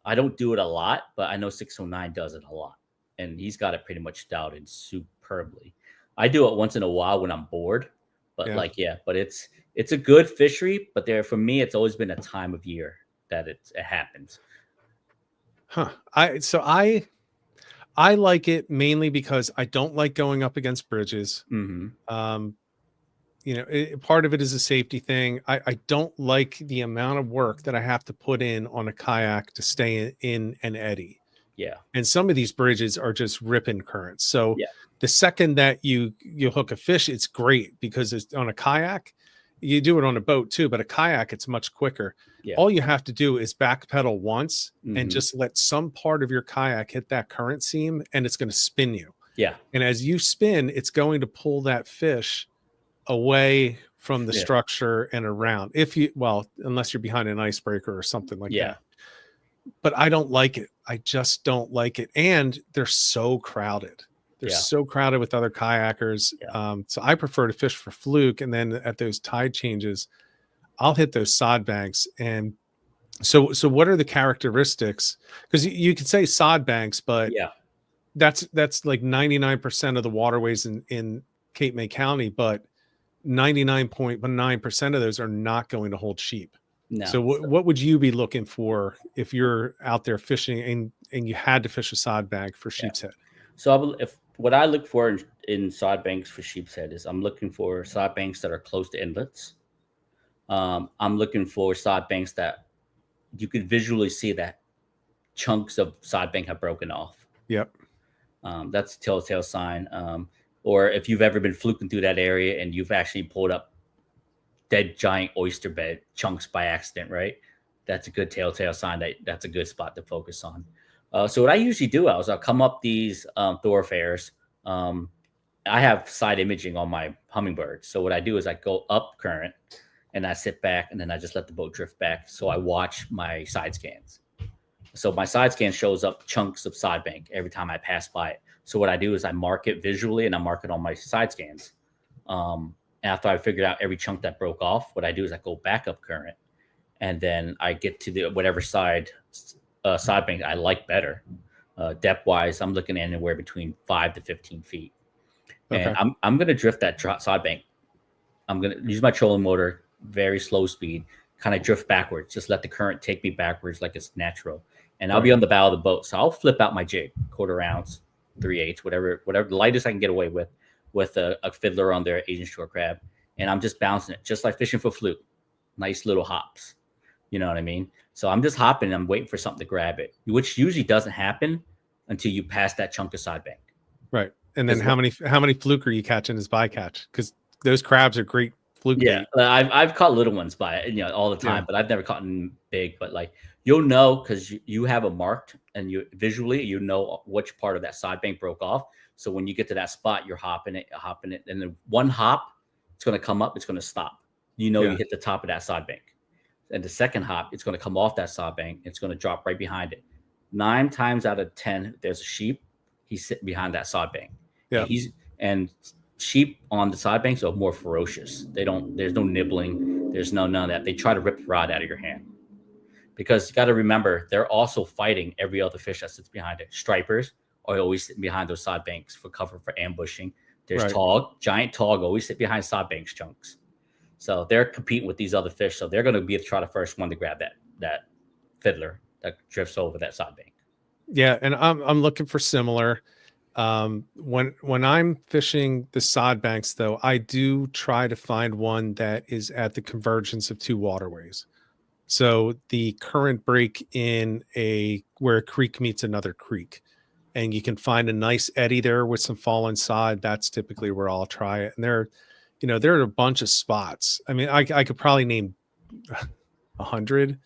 I don't do it a lot, but I know 609 does it a lot. And he's got it pretty much dialed in superbly. I do it once in a while when I'm bored. But but it's a good fishery, but for me, it's always been a time of year that it happens. Huh. I like it mainly because I don't like going up against bridges. part of it is a safety thing. I don't like the amount of work that I have to put in on a kayak to stay in an eddy. Yeah. And some of these bridges are just ripping currents. So Yeah. the second that you hook a fish, it's great because it's on a kayak. You do it on a boat too, but a kayak, it's much quicker. Yeah. All you have to do is backpedal once and Mhm. just let some part of your kayak hit that current seam, and it's going to spin you. Yeah. And as you spin, it's going to pull that fish away from the Yeah. structure and around. Unless you're behind an icebreaker or something like Yeah. that. But I don't like it. I just don't like it. And they're so crowded. They're Yeah. so crowded with other kayakers. Yeah. So I prefer to fish for fluke. And then at those tide changes, I'll hit those sod banks. And so what are the characteristics? Because you could say sod banks, but Yeah. that's like 99% of the waterways in Cape May County, but 99.9% of those are not going to hold sheep. No. So what would you be looking for if you're out there fishing and you had to fish a sod bank for sheepshead? So what I look for in sod banks for sheepshead is I'm looking for sod banks that are close to inlets. I'm looking for sod banks that you could visually see that chunks of sod bank have broken off. Yep. That's a telltale sign. Or if you've ever been fluking through that area and you've actually pulled up dead giant oyster bed chunks by accident, right? That's a good telltale sign that's a good spot to focus on. So what I usually do is I'll come up these thoroughfares. I have side imaging on my hummingbird. So what I do is I go up current and I sit back and then I just let the boat drift back. So I watch my side scans. So my side scan shows up chunks of sod bank every time I pass by it. So what I do is I mark it visually and I mark it on my side scans. After I figured out every chunk that broke off, what I do is I go back up current and then I get to the whatever side bank I like better. Depth wise, I'm looking anywhere between 5 to 15 feet. And Okay. I'm going to drift that side bank. I'm going to use my trolling motor, very slow speed, kind of drift backwards. Just let the current take me backwards like it's natural. And I'll be on the bow of the boat. So I'll flip out my jig, 1/4 ounce, 3/8, whatever the lightest I can get away with a fiddler on their Asian shore crab. And I'm just bouncing it, just like fishing for fluke. Nice little hops. You know what I mean? So I'm just hopping and I'm waiting for something to grab it, which usually doesn't happen until you pass that chunk of side bank. Right. And then how many fluke are you catching as bycatch? Because those crabs are great fluke bait. I've caught little ones by all the time, but I've never caught them big. But like you'll know because you have a marked and you visually you know which part of that side bank broke off. So when you get to that spot, you're hopping it, and then one hop, it's going to come up, it's going to stop. You hit the top of that side bank, and the second hop, it's going to come off that side bank, it's going to drop right behind it. 9 times out of 10, if there's a sheep, he's sitting behind that sod bank. Yeah, and sheep on the side banks are more ferocious. There's no nibbling. There's none of that. They try to rip the rod out of your hand because you got to remember, they're also fighting every other fish that sits behind it. Stripers are always sitting behind those sod banks for cover for ambushing. There's giant tog always sit behind sod banks chunks. So they're competing with these other fish. So they're going to be try the first one to grab that fiddler that drifts over that sod bank. Yeah. And I'm looking for similar. When I'm fishing the sod banks, though, I do try to find one that is at the convergence of 2 waterways. So the current break where a creek meets another creek, and you can find a nice eddy there with some fallen sod. That's typically where I'll try it. And there are a bunch of spots. I mean, I could probably name 100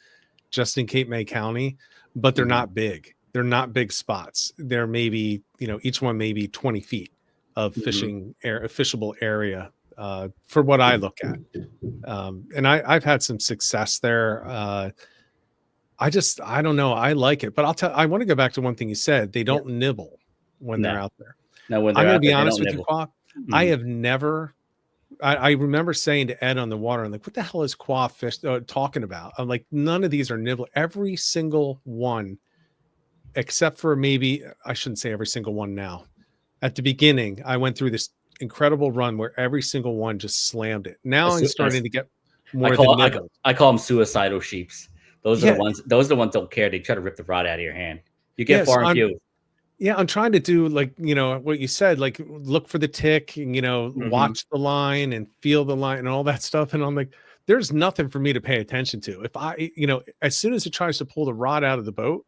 just in Cape May County, but they're not big. They're not big spots. They're maybe, each one maybe 20 feet of fishable area for what I look at. And I've had some success there. I don't know. I like it, but I want to go back to one thing you said. They don't nibble when they're out there. No, when I'm they're going to out be there, honest with you, Khoa. I have never. I remember saying to Ed on the water, I'm like, what the hell is Khoa fish talking about? I'm like, none of these are nibble. Every single one, except for maybe, I shouldn't say every single one now. At the beginning, I went through this incredible run where every single one just slammed it. Now I'm starting to get more than nibble. I call them suicidal sheeps. Those are the ones. Those are the ones don't care. They try to rip the rod out of your hand. You get far and few. Yeah, I'm trying to do like, what you said, like look for the tick, and, Hmm. watch the line and feel the line and all that stuff. And I'm like, there's nothing for me to pay attention to. If as soon as it tries to pull the rod out of the boat,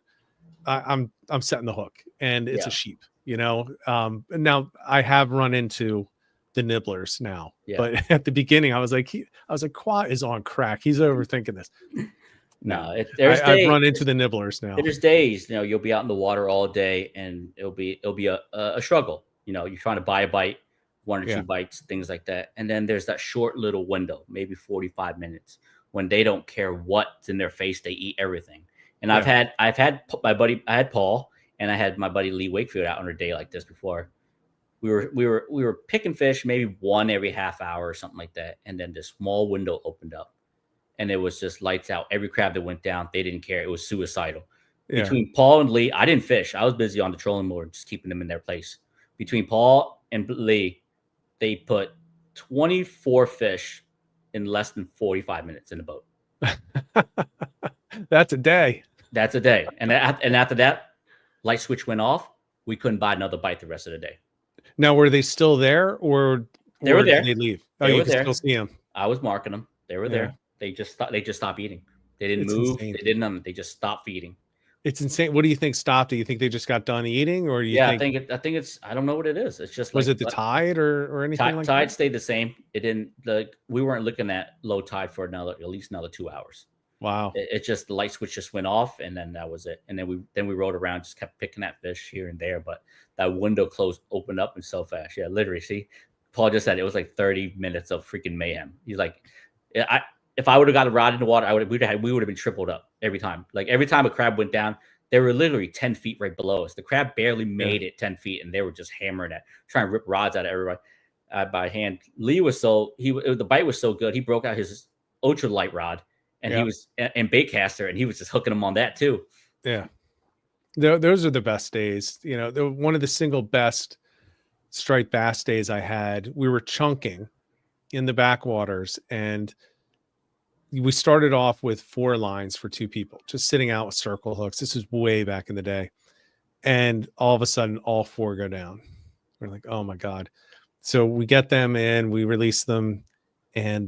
I'm setting the hook and it's a Yeah, sheep, and now I have run into the nibblers now, yeah. but at the beginning I was like, Khoa is on crack. He's overthinking this. No, No, there's I've days. run into the nibblers now. There's days, you'll be out in the water all day, and it'll be a struggle. You're trying to buy a bite, one or two Yeah. bites, things like that, and then there's that short little window, maybe 45 minutes, when they don't care what's in their face, they eat everything. And Yeah. my buddy, I had Paul, and I had my buddy Lee Wakefield out on a day like this before. We were picking fish maybe one every half hour or something like that, and then this small window opened up, and it was just lights out. Every crab that went down, they didn't care. It was suicidal. Yeah. Between Paul and Lee, I didn't fish. I was busy on the trolling motor, just keeping them in their place. Between Paul and Lee, they put 24 fish in less than 45 minutes in the boat. That's a day. That's a day. And after that, light switch went off. We couldn't buy another bite the rest of the day. Now, were they still there, or They were did there. they leave? Oh, They you were can there. still see them. I was marking them. They were Yeah, there. They just stopped eating. They didn't it's move. insane. They didn't nothing. They just stopped feeding. It's insane. What do you think stopped? Do you think they just got done eating, or do you Yeah, think I think it's, I don't know what it is. It's just was like it the tide or anything like tide that? stayed the same. It didn't, we weren't looking at low tide for at least another 2 hours. Wow. It just, the light switch just went off, and then that was it. And then we rode around, just kept picking at fish here and there, but that window opened up and so fast. Yeah, literally. See, Paul just said it was like 30 minutes of freaking mayhem. He's like, if I would have got a rod in the water, we would have been tripled up every time. Like every time a crab went down, they were literally 10 feet right below us. The crab barely Yeah. made it 10 feet, and they were just hammering it, trying to rip rods out of everybody by hand. Lee was the bite was so good, he broke out his ultralight rod, and Yeah. he was and bait caster, and he was just hooking them on that too. Yeah. Those are the best days. One of the single best striped bass days I had. We were chunking in the backwaters, and we started off with 4 lines for 2 people, just sitting out with circle hooks. This was way back in the day. And all of a sudden, all 4 go down. We're like, oh my God. So we get them in, we release them. And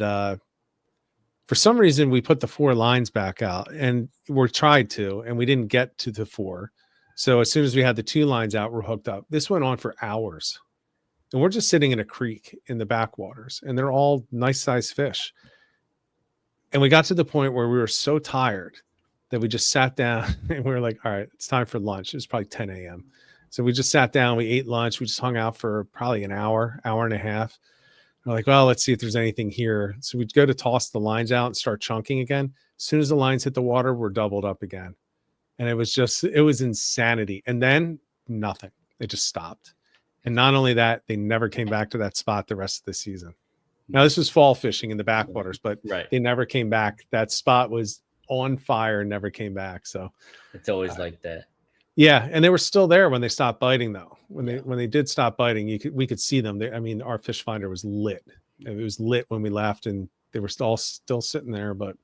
for some reason, we put the 4 lines back out, and we're tried to, and we didn't get to the 4. So as soon as we had the 2 lines out, we're hooked up. This went on for hours. And we're just sitting in a creek in the backwaters, and they're all nice sized fish. And we got to the point where we were so tired that we just sat down and we were like, all right, it's time for lunch. It was probably 10 a.m. So we just sat down, we ate lunch, we just hung out for probably an hour and a half. We're like, well, let's see if there's anything here. So we'd go to toss the lines out and start chunking again. As soon as the lines hit the water, we're doubled up again. And it was insanity. And then nothing. It just stopped. And not only that, they never came back to that spot the rest of the season. Now, this was fall fishing in the backwaters, but Right. they never came back. That spot was on fire and never came back. So It's always like that. yeah, and they were still there when they stopped biting, though. When they did stop biting, we could see them. Our fish finder was lit. It was lit when we left, and they were all still sitting there, but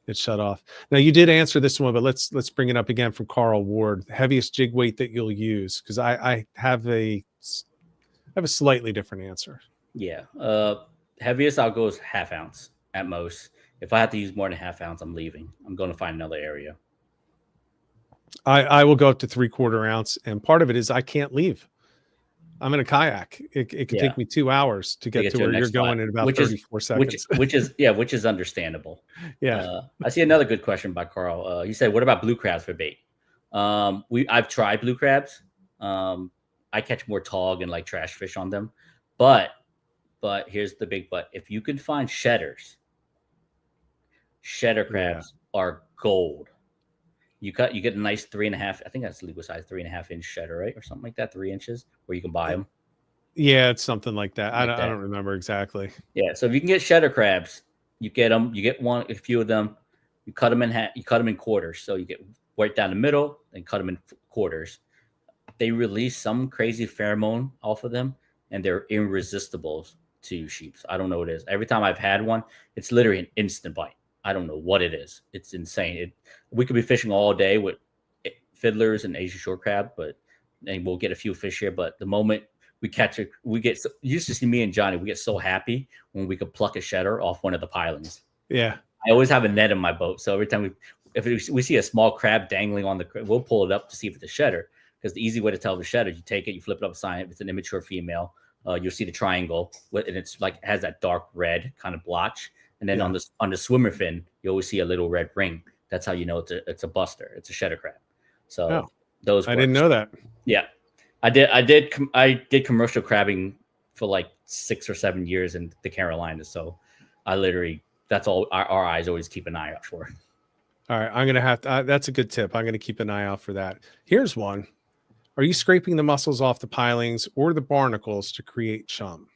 it shut off. Now, you did answer this one, but let's bring it up again from Carl Ward. Heaviest jig weight that you'll use, because I have a slightly different answer. Yeah. Heaviest I'll go is half ounce at most. If I have to use more than half ounce, I'm leaving. I'm going to find another area. I will go up to 3/4 ounce, and part of it is I can't leave. I'm in a kayak. It could take me 2 hours to get to where you're going in about 34 seconds. Which is understandable. Yeah. I see another good question by Carl. He said, "What about blue crabs for bait?" I've tried blue crabs. I catch more tog and like trash fish on them, but here's the big but: if you can find shedder crabs are gold. You get a nice 3.5. I think that's legal size 3.5-inch shedder, right, or something like that. 3 inches where you can buy them. Yeah, it's something like that. I don't remember exactly. Yeah, so if you can get shedder crabs, you get them. You get a few of them. You cut them in half. You cut them in quarters. So you get right down the middle and cut them in quarters. They release some crazy pheromone off of them, and they're irresistible to sheep. I don't know what it is. Every time I've had one, it's literally an instant bite. I don't know what it is. It's insane. We could be fishing all day with fiddlers and Asian short crab, but and we'll get a few fish here. But the moment we catch it, you used to see me and Johnny, we get so happy when we could pluck a shedder off one of the pilings. Yeah. I always have a net in my boat. So every time if we see a small crab dangling on we'll pull it up to see if it's a shedder. Because the easy way to tell if it's a shedder, you take it, you flip it up side. If it's an immature female, you'll see the triangle, and it's like it has that dark red kind of blotch. And then on the swimmer fin, you always see a little red ring. That's how you know it's a buster. It's a shedder crab. So those I didn't know that. Yeah, I did commercial crabbing for like 6 or 7 years in the Carolinas. So I literally, that's all our eyes always keep an eye out for. All right, I'm gonna have to. That's a good tip. I'm gonna keep an eye out for that. Here's one. Are you scraping the mussels off the pilings or the barnacles to create chum?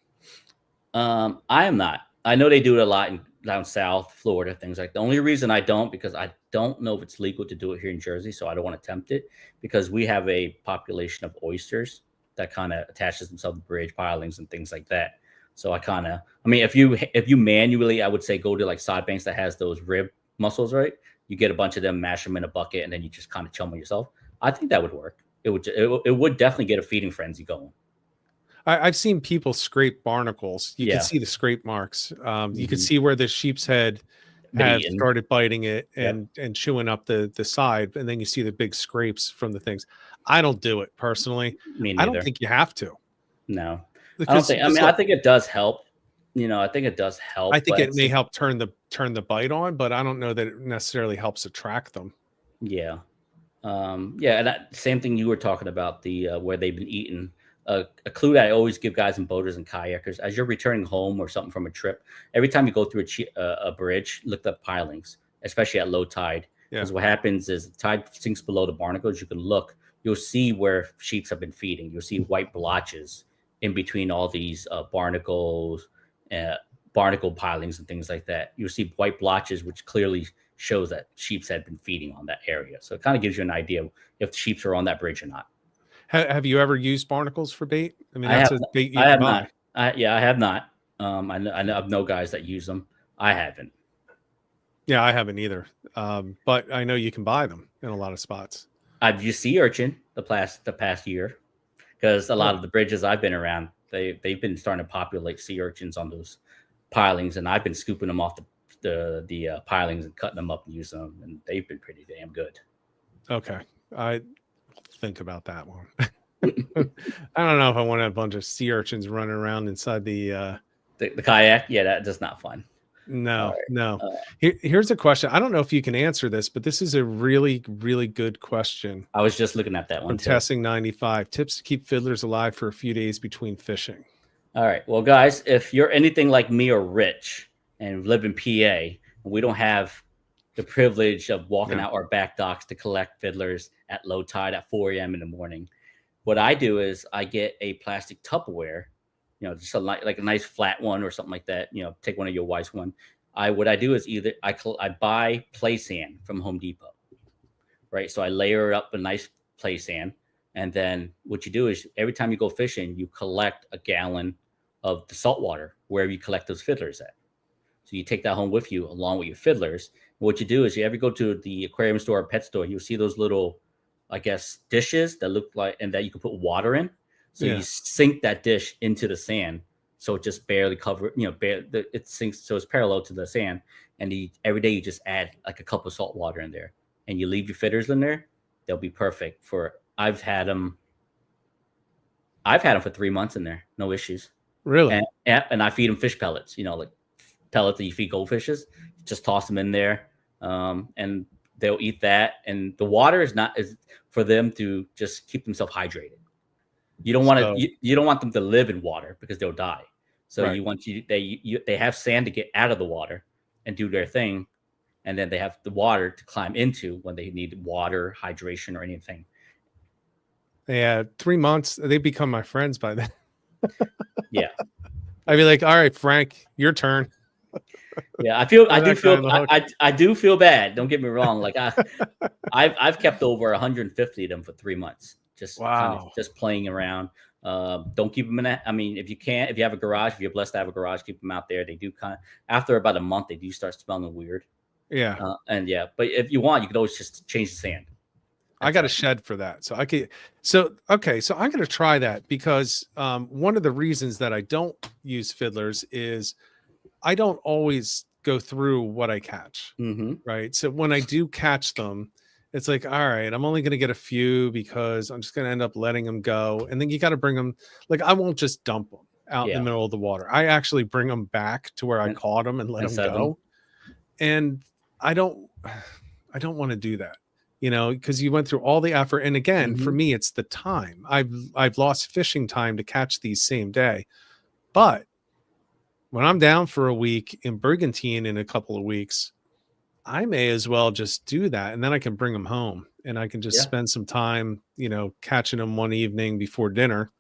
I am not. I know they do it a lot down south, Florida, things like that. The only reason I don't, because I don't know if it's legal to do it here in Jersey, so I don't want to tempt it, because we have a population of oysters that kind of attaches themselves to bridge pilings and things like that. So if you manually, I would say go to like side banks that has those rib mussels, right? You get a bunch of them, mash them in a bucket, and then you just kind of chum them yourself. I think that would work. It would definitely get a feeding frenzy going. I've seen people scrape barnacles. You can see the scrape marks. You can see where the sheepshead have started biting it and chewing up the side, and then you see the big scrapes from the things. I don't do it personally. Me neither. I don't think you have to. No, because, I think it does help. I think it does help. I think it may help turn the bite on, but I don't know that it necessarily helps attract them. Yeah. And that same thing you were talking about, the where they've been eating. A clue that I always give guys and boaters and kayakers: as you're returning home or something from a trip, every time you go through a bridge, look up pilings, especially at low tide. Because what happens is the tide sinks below the barnacles. You can look, you'll see where sheeps have been feeding. You'll see white blotches in between all these barnacles, barnacle pilings and things like that. You'll see white blotches, which clearly shows that sheeps had been feeding on that area. So it kind of gives you an idea if the sheeps are on that bridge or not. Have you ever used barnacles for bait? I mean, that's a bait you I have buy. not. I have not. I know guys that use them. I haven't. Yeah, I haven't either. But I know you can buy them in a lot of spots. I've used sea urchin the past year, because a lot of the bridges I've been around, they've been starting to populate sea urchins on those pilings, and I've been scooping them off the pilings and cutting them up and using them, and they've been pretty damn good. Okay, I think about that one. I don't know if I want a bunch of sea urchins running around inside the kayak. Yeah, that's not fun. No. Here's a question. I don't know if you can answer this, but this is a really, really good question. I was just looking at that one. From Testing 95. Tips to keep fiddlers alive for a few days between fishing. All right. Well, guys, if you're anything like me or Rich and live in PA, and we don't have the privilege of walking out our back docks to collect fiddlers at low tide at 4 a.m. in the morning, what I do is I get a plastic Tupperware, just like a nice flat one or something like that. Take one of your wife's one. What I do is either I buy play sand from Home Depot, right? So I layer up a nice play sand, and then what you do is every time you go fishing, you collect a gallon of the salt water wherever you collect those fiddlers at. So you take that home with you along with your fiddlers. And what you do is you ever go to the aquarium store or pet store, you'll see those little, I guess, dishes that look like, and that you can put water in. So you sink that dish into the sand, so it just barely it sinks, so it's parallel to the sand. And every day you just add like a cup of salt water in there, and you leave your fiddlers in there. They'll be perfect for. I've had them for 3 months in there, no issues. Really? And I feed them fish pellets, like pellets that you feed goldfishes. Just toss them in there, and they'll eat that. And the water is for them to just keep themselves hydrated. You don't want you don't want them to live in water because they'll die. So you want they have sand to get out of the water and do their thing, and then they have the water to climb into when they need water, hydration, or anything. Yeah, 3 months, they become my friends by then. Yeah, I'd be like, all right, Frank, your turn. Yeah, I do feel bad. Don't get me wrong. Like I've kept over 150 of them for 3 months. Just just playing around. Don't keep them in that. I mean, if you have a garage, if you're blessed to have a garage, keep them out there. They do after about a month, they do start smelling weird. Yeah. But if you want, you could always just change the sand. I got a shed for that. So I could, okay. So I'm going to try that because one of the reasons that I don't use fiddlers is I don't always go through what I catch. Right. So when I do catch them, it's like, all right, I'm only going to get a few because I'm just going to end up letting them go. And then you got to bring them, like, I won't just dump them out in the middle of the water. I actually bring them back to where I caught them and let them go. And I don't want to do that, because you went through all the effort. And again, for me, it's the time. I've lost fishing time to catch these same day. But when I'm down for a week in Brigantine in a couple of weeks, I may as well just do that. And then I can bring them home and I can just spend some time, catching them one evening before dinner.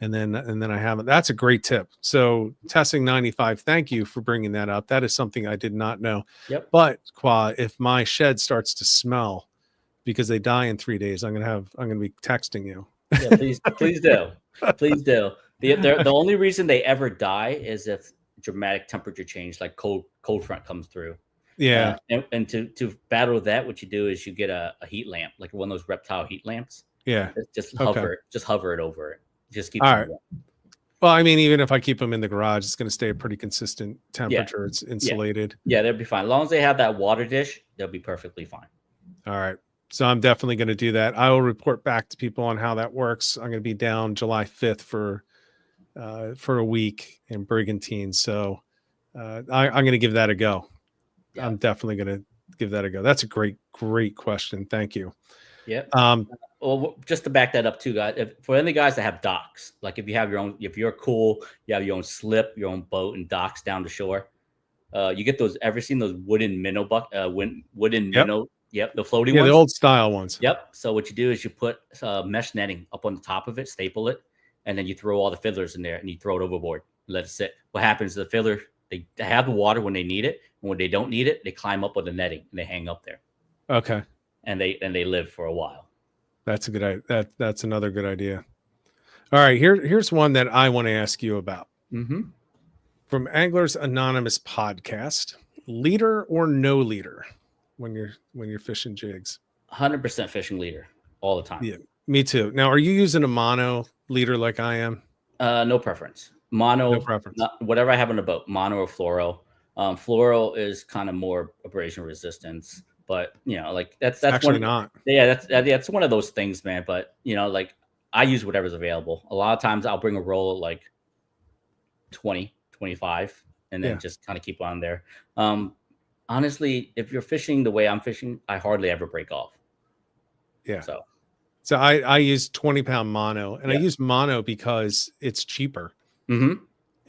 And then I haven't. That's a great tip. So testing 95, thank you for bringing that up. That is something I did not know. But Khoa, if my shed starts to smell because they die in 3 days, I'm gonna be texting you. Yeah, please do. Please do. The only reason they ever die is if dramatic temperature change, like cold front comes through. Yeah. And to battle that, what you do is you get a heat lamp, like one of those reptile heat lamps. Yeah. Just hover it over it. Just keep it warm. Well, I mean, even if I keep them in the garage, it's going to stay a pretty consistent temperature. It's insulated. Yeah, they'll be fine. As long as they have that water dish, they'll be perfectly fine. All right. So I'm definitely going to do that. I will report back to people on how that works. I'm going to be down July 5th for a week in Brigantine. So I'm going to give that a go. Yeah. I'm definitely going to give that a go. That's a great question. Thank you. Yeah. Well, just to back that up too, guys, for any guys that have docks, like if you're cool, you have your own slip, your own boat and docks down the shore, you get those, ever seen those wooden minnow minnow? Yep. The floating ones. The old style ones. Yep. So what you do is you put mesh netting up on the top of it, staple it, and then you throw all the fiddlers in there and you throw it overboard and let it sit. What happens is the fiddler, they have the water when they need it. And when they don't need it, they climb up with the netting and they hang up there. Okay. And they live for a while. That's a good idea. That's another good idea. All right, here's one that I want to ask you about. From Anglers Anonymous podcast: leader or no leader when you're fishing jigs? 100% fishing leader all the time. Yeah, me too. Now, are you using a mono leader like I am? No preference. Mono. No preference. Whatever I have on the boat, mono or fluoro. Fluoro is kind of more abrasion resistance. But like that's actually not. Yeah, that's one of those things, man. But like I use whatever's available. A lot of times I'll bring a roll of like 20, 25, and then just kind of keep on there. Honestly, if you're fishing the way I'm fishing, I hardly ever break off. Yeah. So I use 20-pound mono, and I use mono because it's cheaper.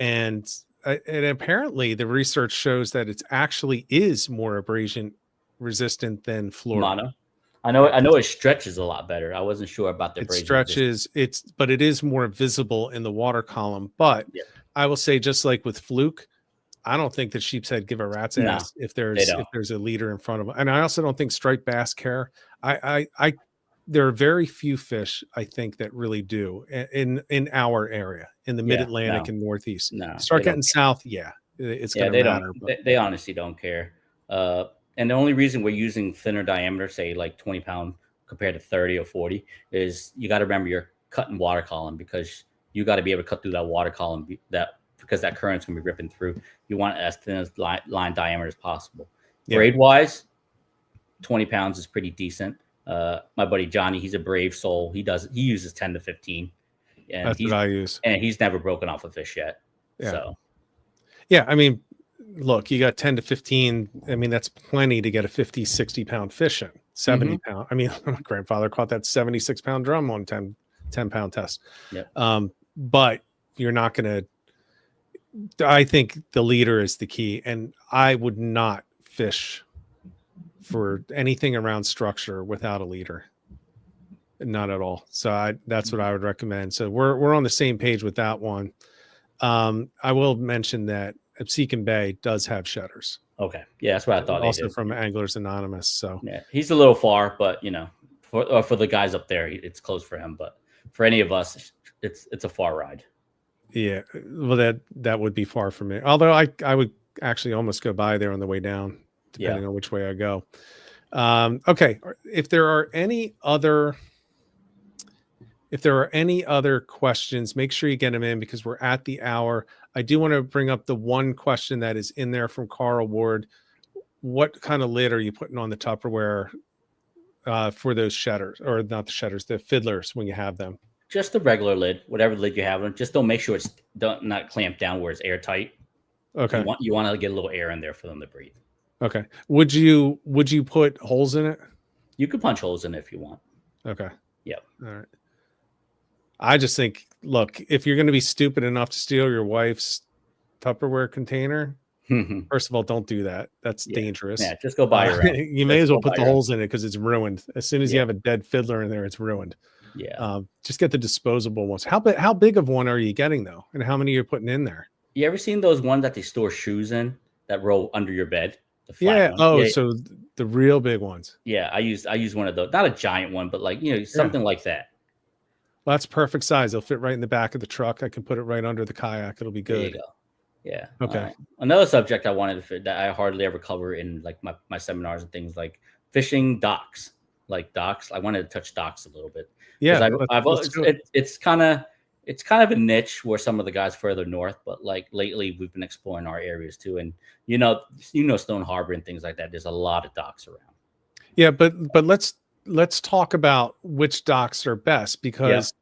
And apparently the research shows that it actually is more abrasion resistant than fluoro. Mono. I know it stretches a lot better. I wasn't sure about the abrasion. It stretches, but it is more visible in the water column. But I will say, just like with fluke, I don't think that Sheepshead give a rat's ass if there's a leader in front of them. And I also don't think striped bass care. There are very few fish, I think, that really do in our area, in the mid-Atlantic and Northeast. Start getting south, it's going to matter. They honestly don't care. And the only reason we're using thinner diameter, say like 20-pound compared to 30 or 40, is you got to remember you're cutting water column, because you got to be able to cut through that water column because that current's going to be ripping through. You want as thin as line diameter as possible. Braid wise, 20 pounds is pretty decent. My buddy Johnny, he's a brave soul. He uses 10 to 15. And that's what I use. And he's never broken off a fish yet. Yeah. So yeah, I mean, look, you got 10 to 15. I mean, that's plenty to get a 50, 60-pound fish in. 70-pound. I mean, my grandfather caught that 76-pound drum on 10-pound test. But you're not going to. I think the leader is the key, and I would not fish for anything around structure without a leader. Not at all. So that's what I would recommend. So we're on the same page with that one. I will mention that Absecon Bay does have shedders. Okay. Yeah, that's what I thought. Also from Anglers Anonymous. So yeah, he's a little far, but for the guys up there, it's close for him. But for any of us, it's a far ride. Yeah, well, that would be far from me. Although I would actually almost go by there on the way down, depending on which way I go. Okay. If there are any other questions, make sure you get them in because we're at the hour. I do want to bring up the one question that is in there from Carl Ward. What kind of lid are you putting on the Tupperware for those shedders, or not the shedders, the fiddlers when you have them? Just the regular lid, whatever lid you have on. Just don't make sure it's not clamped down where it's airtight. Okay. You want to get a little air in there for them to breathe. Okay. Would you put holes in it? You could punch holes in it if you want. Okay. Yep. All right. I just think, look, if you're going to be stupid enough to steal your wife's Tupperware container, first of all, don't do that. That's dangerous. Yeah, just go buy your own. You may as well put the holes in it because it's ruined. As soon as you have a dead fiddler in there, it's ruined. Yeah. Just get the disposable ones. How big of one are you getting though? And how many are you putting in there? You ever seen those ones that they store shoes in that roll under your bed? The flat ones? Oh, so the real big ones. Yeah, I use one of those. Not a giant one, but like, something like that. Well, that's perfect size. It'll fit right in the back of the truck. I can put it right under the kayak. It'll be good. There you go. Yeah. Okay. Another subject I wanted to that I hardly ever cover in like my seminars and things, like fishing docks. Like docks. I wanted to touch docks a little bit. Yeah. It's kind of a niche where some of the guys further north, but like lately we've been exploring our areas too. And Stone Harbor and things like that. There's a lot of docks around. Yeah, but let's talk about which docks are best, because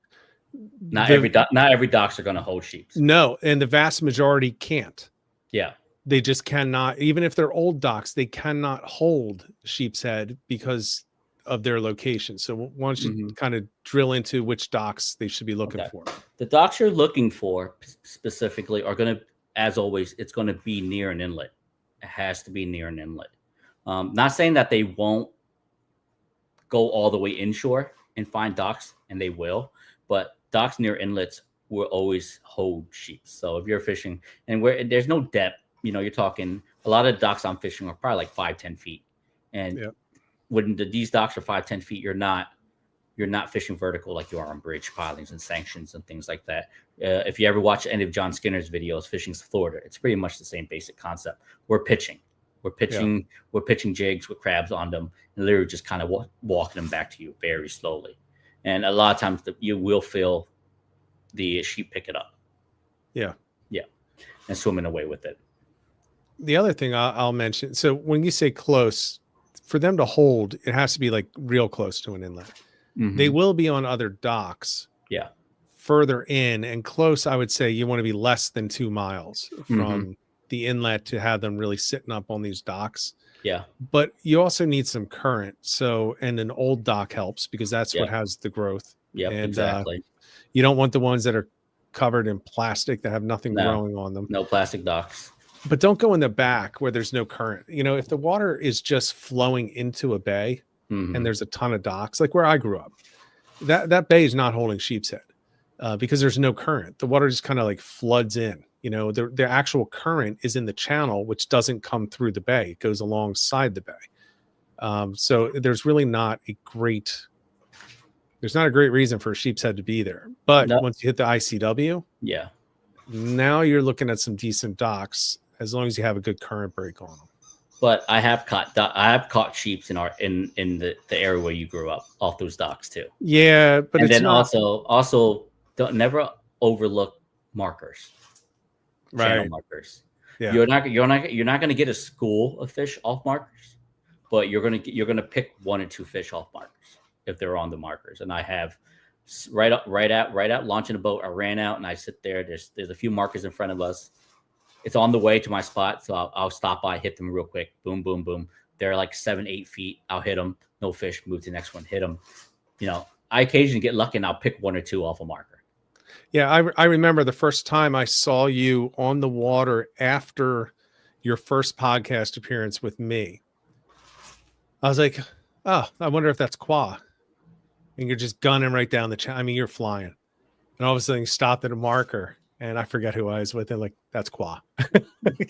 not every docks are going to hold sheep. No, and the vast majority can't. Yeah. They just cannot. Even if they're old docks, they cannot hold Sheepshead because of their location. So why don't you kind of drill into which docks they should be looking for? The docks you're looking for specifically are going to, as always, it's going to be near an inlet. It has to be near an inlet. Not saying that they won't go all the way inshore and find docks, and they will, but docks near inlets will always hold sheep. So if you're fishing and where there's no depth, you're talking a lot of docks I'm fishing are probably like 5-10 feet. And when these docks are 5-10 feet, you're not fishing vertical like you are on bridge pilings and sanctions and things like that. If you ever watch any of John Skinner's videos, Fishing Florida, it's pretty much the same basic concept. We're pitching jigs with crabs on them, and literally just kind of walking them back to you very slowly. And a lot of times you will feel the sheep pick it up. Yeah. And swimming away with it. The other thing I'll mention, so when you say close, for them to hold, it has to be like real close to an inlet. They will be on other docks. Yeah. Further in, and close, I would say you want to be less than 2 miles from the inlet to have them really sitting up on these docks. Yeah. But you also need some current. So, and an old dock helps because that's what has the growth. Yeah, exactly. You don't want the ones that are covered in plastic that have nothing growing on them. No plastic docks. But don't go in the back where there's no current. If the water is just flowing into a bay and there's a ton of docks, like where I grew up, that bay is not holding Sheepshead because there's no current. The water just kind of like floods in. The actual current is in the channel, which doesn't come through the bay. It goes alongside the bay. So there's really not a great reason for a Sheepshead to be there. But once you hit the ICW, now you're looking at some decent docks as long as you have a good current break on them. But I have caught sheeps in the area where you grew up off those docks too. Yeah, but and then also don't never overlook markers. Channel markers. Yeah. You're not going to get a school of fish off markers, but you're going to pick 1 or 2 fish off markers if they're on the markers. And I have right out launching a boat. I ran out and I sit there. There's a few markers in front of us. It's on the way to my spot, so I'll stop by, hit them real quick. Boom, boom, boom. They're like 7-8 feet. I'll hit them. No fish. Move to the next one. Hit them. I occasionally get lucky and I'll pick 1 or 2 off a marker. Yeah, I remember the first time I saw you on the water after your first podcast appearance with me. I was like, oh, I wonder if that's Khoa. And you're just gunning right down the channel. I mean, you're flying. And all of a sudden you stopped at a marker. And I forget who I was with. And like, that's Khoa.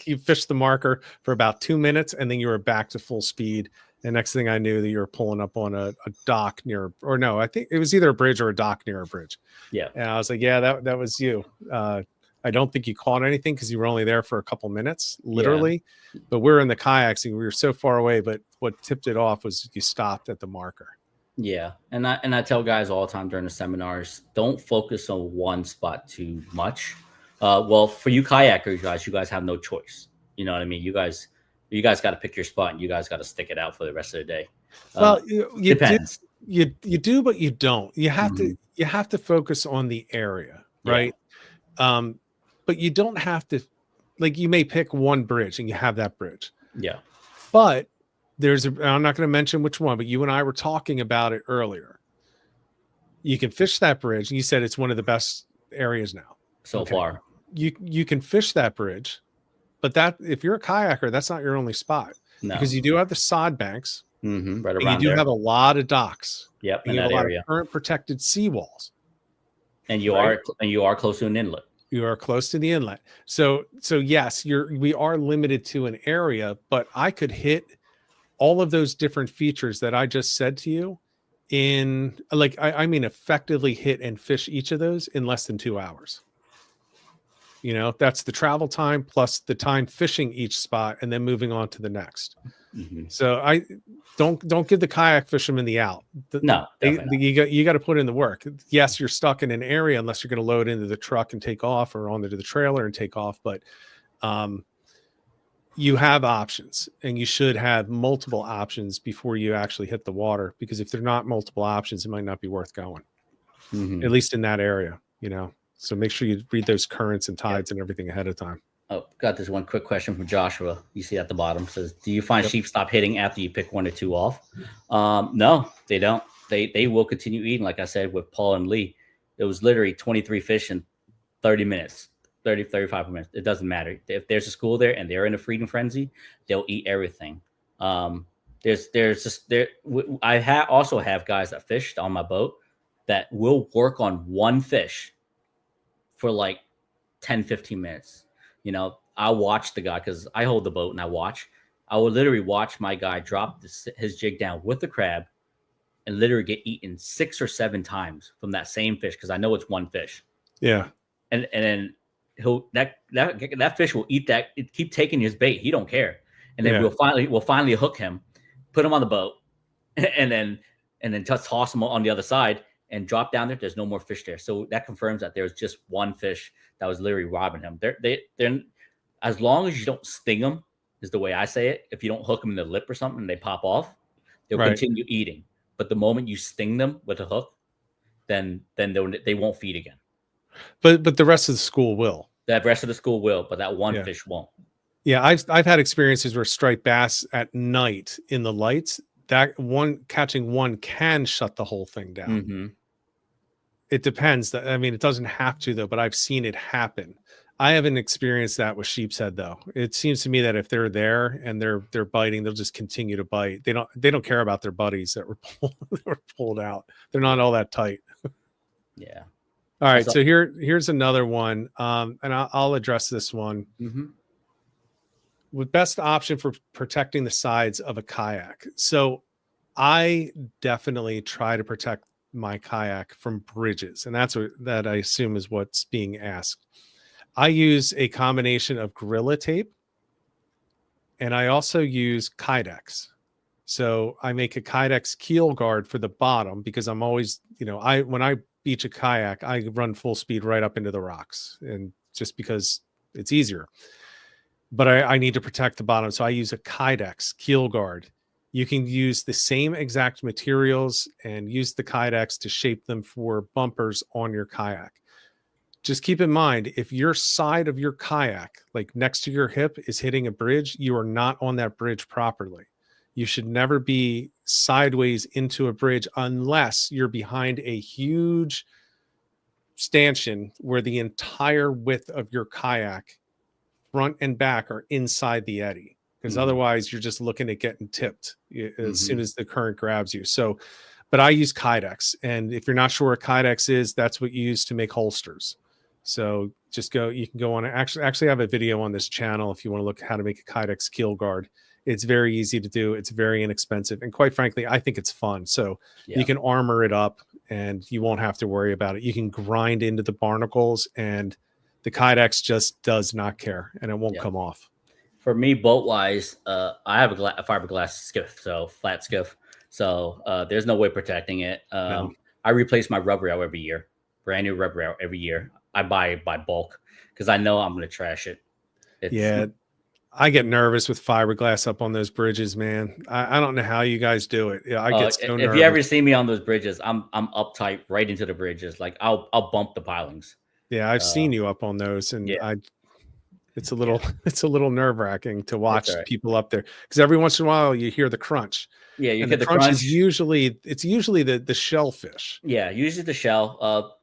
You fished the marker for about 2 minutes, and then you were back to full speed. And next thing I knew, that you were pulling up on a dock near, or no, I think it was either a bridge or a dock near a bridge. Yeah. And I was like, yeah, that was you. I I don't think you caught anything because you were only there for a couple minutes, literally. Yeah. But we're in the kayaks and we were so far away. But what tipped it off was you stopped at the marker. Yeah, and I tell guys all the time during the seminars, don't focus on one spot too much. Well, for you kayakers, you guys have no choice. You know what I mean? You guys got to pick your spot, and you guys got to stick it out for the rest of the day. Well, you Depends. you do, but you don't. You have Mhm. to focus on the area, right? But you don't have to. Like, you may pick one bridge and you have that bridge. Yeah. But I'm not going to mention which one, but you and I were talking about it earlier. You can fish that bridge, and you said it's one of the best areas now So far. You can fish that bridge, but that, if you're a kayaker, that's not your only spot. No. Because you do have the sod banks, Right and around you do there. have a lot of docks. Yep, And in you have that a lot area. of current protected seawalls. And you right? are close to an inlet. You are close to the inlet. So yes, we are limited to an area, but I could hit all of those different features that I just said to you in, like, I mean, effectively hit and fish each of those in less than 2 hours. You know, that's the travel time plus the time fishing each spot and then moving on to the next. So I don't give the kayak fishermen the out. No, definitely not. You got to put in the work. Yes, you're stuck in an area unless you're going to load into the truck and take off, or onto the trailer and take off. But you have options, and you should have multiple options before you actually hit the water, because if they're not multiple options, it might not be worth going, at least in that area, you know. So make sure you read those currents and tides and everything ahead of time. Oh, got this one quick question from Joshua. You see at the bottom, it says, do you find sheep stop hitting after you pick 1 or 2 off? No, they don't. They will continue eating. Like I said, with Paul and Lee, it was literally 23 fish in 30 minutes, 35 minutes. It doesn't matter. If there's a school there and they're in a feeding frenzy, they'll eat everything. I also have guys that fished on my boat that will work on one fish for like 10, 15 minutes. You know, I watch the guy, because I hold the boat and I will literally watch my guy drop his jig down with the crab and literally get eaten 6 or 7 times from that same fish, because I know it's one fish. Yeah. And then that fish will eat that, keep taking his bait. He don't care. And then we'll finally hook him, put him on the boat, and then just toss him on the other side and drop down there. There's no more fish there. So that confirms that there's just one fish that was literally robbing him. They're as long as you don't sting them, is the way I say it. If you don't hook them in the lip or something and they pop off, they'll continue eating. But the moment you sting them with a hook, then they won't feed again. But the rest of the school will. The rest of the school will, but that one fish won't. Yeah, I've had experiences where striped bass at night in the lights, that catching one can shut the whole thing down. It depends. I mean, it doesn't have to, though, but I've seen it happen. I haven't experienced that with Sheepshead, though. It seems to me that if they're there and they're biting, they'll just continue to bite. They don't care about their buddies that were pulled out. They're not all that tight. Yeah. All right. So here's another one, and I'll address this one. With best option for protecting the sides of a kayak. So I definitely try to protect my kayak from bridges, and that I assume is what's being asked. I use a combination of Gorilla Tape, and I also use Kydex. So I make a Kydex keel guard for the bottom, because I'm always, when I beach a kayak, I run full speed right up into the rocks, and just because it's easier. But I need to protect the bottom, so I use a Kydex keel guard. You can use the same exact materials and use the Kydex to shape them for bumpers on your kayak. Just keep in mind, if your side of your kayak, like next to your hip, is hitting a bridge, you are not on that bridge properly. You should never be sideways into a bridge unless you're behind a huge stanchion where the entire width of your kayak, front and back, are inside the eddy, because otherwise you're just looking at getting tipped as soon as the current grabs you. So, but I use Kydex, and if you're not sure what Kydex is, that's what you use to make holsters. So you can go on. Actually have a video on this channel if you want to look at how to make a Kydex keel guard. It's very easy to do. It's very inexpensive, and quite frankly, I think it's fun. So you can armor it up, and you won't have to worry about it. You can grind into the barnacles, and the Kydex just does not care and it won't Yeah. come off. For me, boat wise, I have a fiberglass skiff, so flat skiff. So there's no way protecting it. No. I replace my rubber out every year, brand new rubber out every year. I buy by bulk because I know I'm going to trash it. Yeah. I get nervous with fiberglass up on those bridges, man. I don't know how you guys do it. Yeah, I get so if nervous. you ever see me on those bridges, I'm uptight right into the bridges. Like I'll bump the pilings. Yeah, I've seen you up on those, and Yeah. it's a little it's a little nerve-wracking to watch right. people up there because every once in a while you hear the crunch. Yeah, you And get the the crunch crunch. is usually the shellfish. Yeah, usually the shell.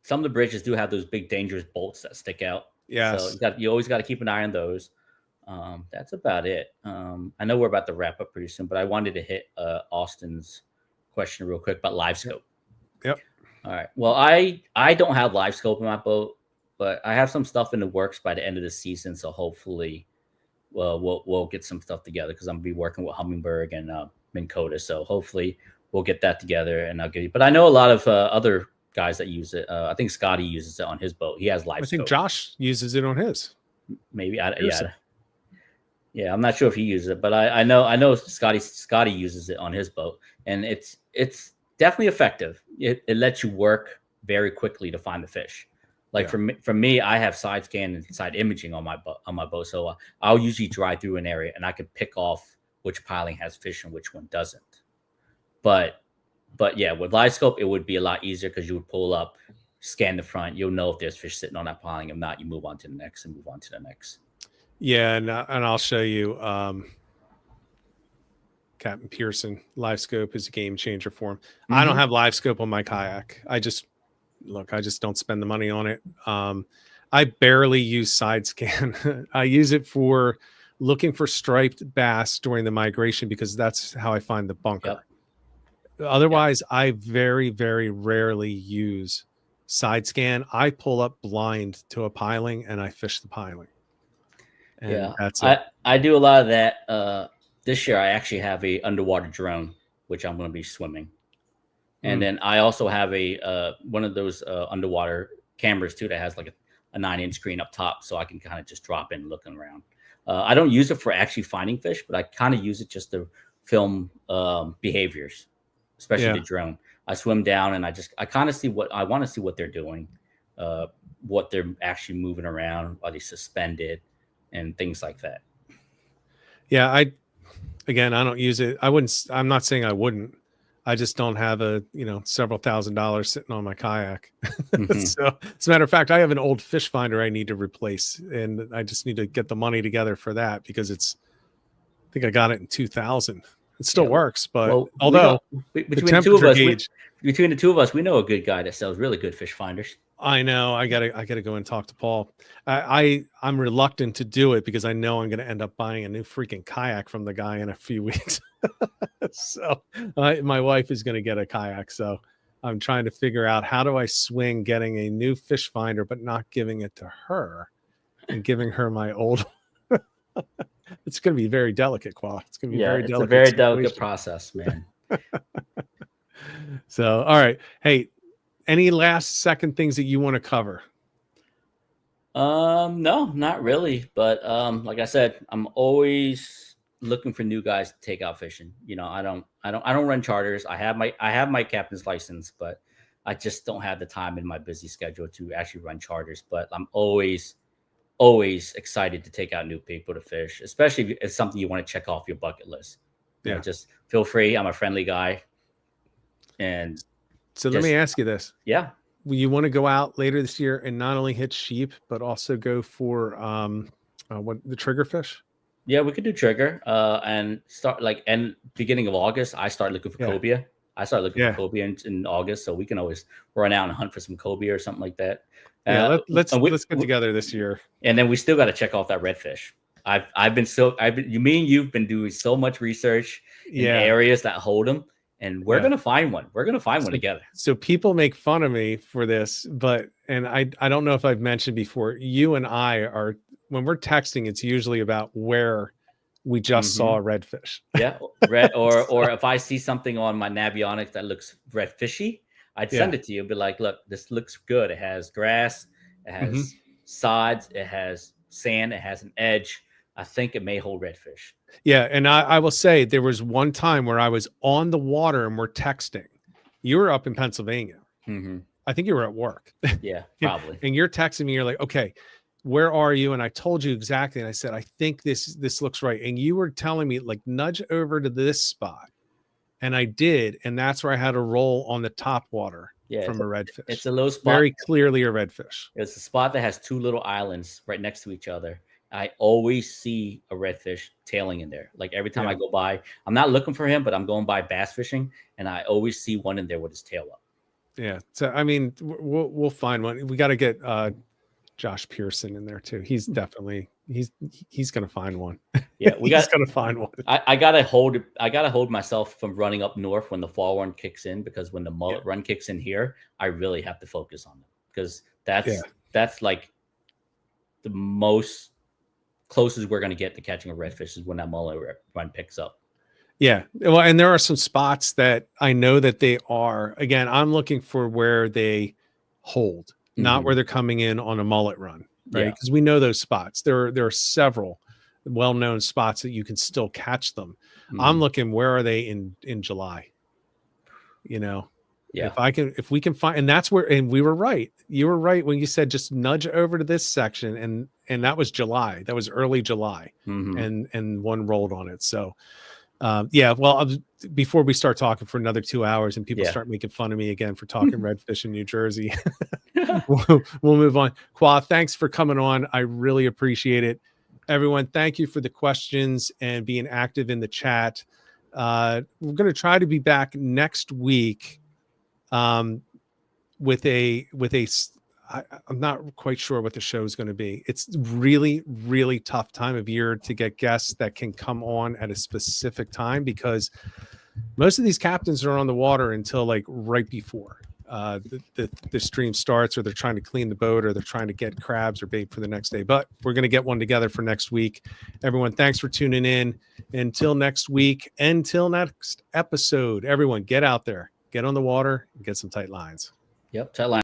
Some of the bridges do have those big dangerous bolts that stick out. Yes. So you always got to keep an eye on those. That's about it. I know we're about to wrap up pretty soon, but I wanted to hit Austin's question real quick about live scope. Yep. All right. Well, I don't have live scope in my boat, but I have some stuff in the works by the end of the season. So hopefully, we'll get some stuff together because I'm gonna be working with Hummingbird and Minn Kota. So hopefully we'll get that together and I'll give you. But I know a lot of other guys that use it. I think Scotty uses it on his boat. He has live I scope. think Josh uses it on his. Maybe yeah, I'm not sure if he uses it, but I know Scotty uses it on his boat, and it's definitely effective. It lets you work very quickly to find the fish. Like for me, I have side scan and side imaging on my boat, so I'll usually drive through an area and I can pick off which piling has fish and which one doesn't. But yeah, with live scope, it would be a lot easier because you would pull up, scan the front, you'll know if there's fish sitting on that piling. If not, you move on to the next and move on to the next. Yeah, and I'll show you Captain Pearson. Live scope is a game changer for him. Mm-hmm. I don't have live scope on my kayak. I just don't spend the money on it. I barely use side scan. I use it for looking for striped bass during the migration because that's how I find the bunker. Yep. Otherwise, I very, very rarely use side scan. I pull up blind to a piling and I fish the piling. And that's it. I do a lot of that. This year, I actually have a underwater drone, which I'm going to be swimming. And then I also have a one of those underwater cameras, too, that has like a 9-inch screen up top. So I can kind of just drop in looking around. I don't use it for actually finding fish, but I kind of use it just to film behaviors, especially the drone. I swim down and I kind of see I want to see what they're doing, what they're actually moving around, are they suspended, and things like that. Yeah, I don't use it. I'm not saying I wouldn't. I just don't have several $1,000s sitting on my kayak. Mm-hmm. So as a matter of fact, I have an old fish finder I need to replace, and I just need to get the money together for that because I think I got it in 2000. It still works, but although between the two of us, we know a good guy that sells really good fish finders. I know. I gotta go and talk to Paul. I'm reluctant to do it because I know I'm gonna end up buying a new freaking kayak from the guy in a few weeks. So my wife is gonna get a kayak. So I'm trying to figure out how do I swing getting a new fish finder, but not giving it to her and giving her my old. It's gonna be very delicate, Khoa. It's gonna be a very delicate process, man. So all right, hey. Any last second things that you want to cover? No, not really. But like I said, I'm always looking for new guys to take out fishing. I don't run charters. I have my captain's license, but I just don't have the time in my busy schedule to actually run charters. But I'm always excited to take out new people to fish, especially if it's something you want to check off your bucket list. Just feel free. I'm a friendly guy. And so let me ask you this. Yeah. Will you want to go out later this year and not only hit sheep, but also go for the triggerfish? Yeah, we could do trigger and start beginning of August. I start looking for cobia. I start looking for cobia in August, so we can always run out and hunt for some cobia or something like that. Let's get together this year. And then we still got to check off that redfish. You've been doing so much research in areas that hold them. And we're going to find one. We're going to find one together. So people make fun of me for this, and I don't know if I've mentioned before, you and I are, when we're texting, it's usually about where we just saw a redfish. Yeah. Or if I see something on my Navionics that looks redfishy, I'd send it to you. Be like, look, this looks good. It has grass. It has sides, it has sand, it has an edge. I think it may hold redfish. Yeah, and I will say there was one time where I was on the water and we're texting. You were up in Pennsylvania. Mm-hmm. I think you were at work. Yeah, probably. And you're texting me. You're like, okay, where are you? And I told you exactly. And I said, I think this looks right. And you were telling me like nudge over to this spot. And I did. And that's where I had a roll on the top water from a redfish. It's a little spot. Very clearly a redfish. It's a spot that has two little islands right next to each other. I always see a redfish tailing in there. Like every time I go by, I'm not looking for him, but I'm going by bass fishing, and I always see one in there with his tail up. Yeah. So I mean, we'll find one. We got to get Josh Pearson in there too. He's definitely he's gonna find one. Yeah, he's gonna find one. I gotta hold myself from running up north when the fall run kicks in, because when the mullet run kicks in here, I really have to focus on them, because that's like the most closest we're gonna get to catching a redfish is when that mullet run picks up. Yeah. Well, and there are some spots that I know that they are. Again, I'm looking for where they hold, not where they're coming in on a mullet run, right? Because we know those spots. There are several well-known spots that you can still catch them. I'm looking, where are they in July? You know, if we can find, and that's where, and we were right. You were right when you said just nudge over to this section, and that was July. That was early July, and one rolled on it. So. Well, before we start talking for another 2 hours and people start making fun of me again for talking redfish in New Jersey, we'll move on. Khoa, thanks for coming on. I really appreciate it. Everyone, thank you for the questions and being active in the chat. We're going to try to be back next week with a I'm not quite sure what the show is going to be. It's really, really tough time of year to get guests that can come on at a specific time, because most of these captains are on the water until like right before the stream starts, or they're trying to clean the boat, or they're trying to get crabs or bait for the next day. But we're going to get one together for next week. Everyone, thanks for tuning in. Until next week, until next episode, everyone, get out there, get on the water, and get some tight lines. Yep, tight lines.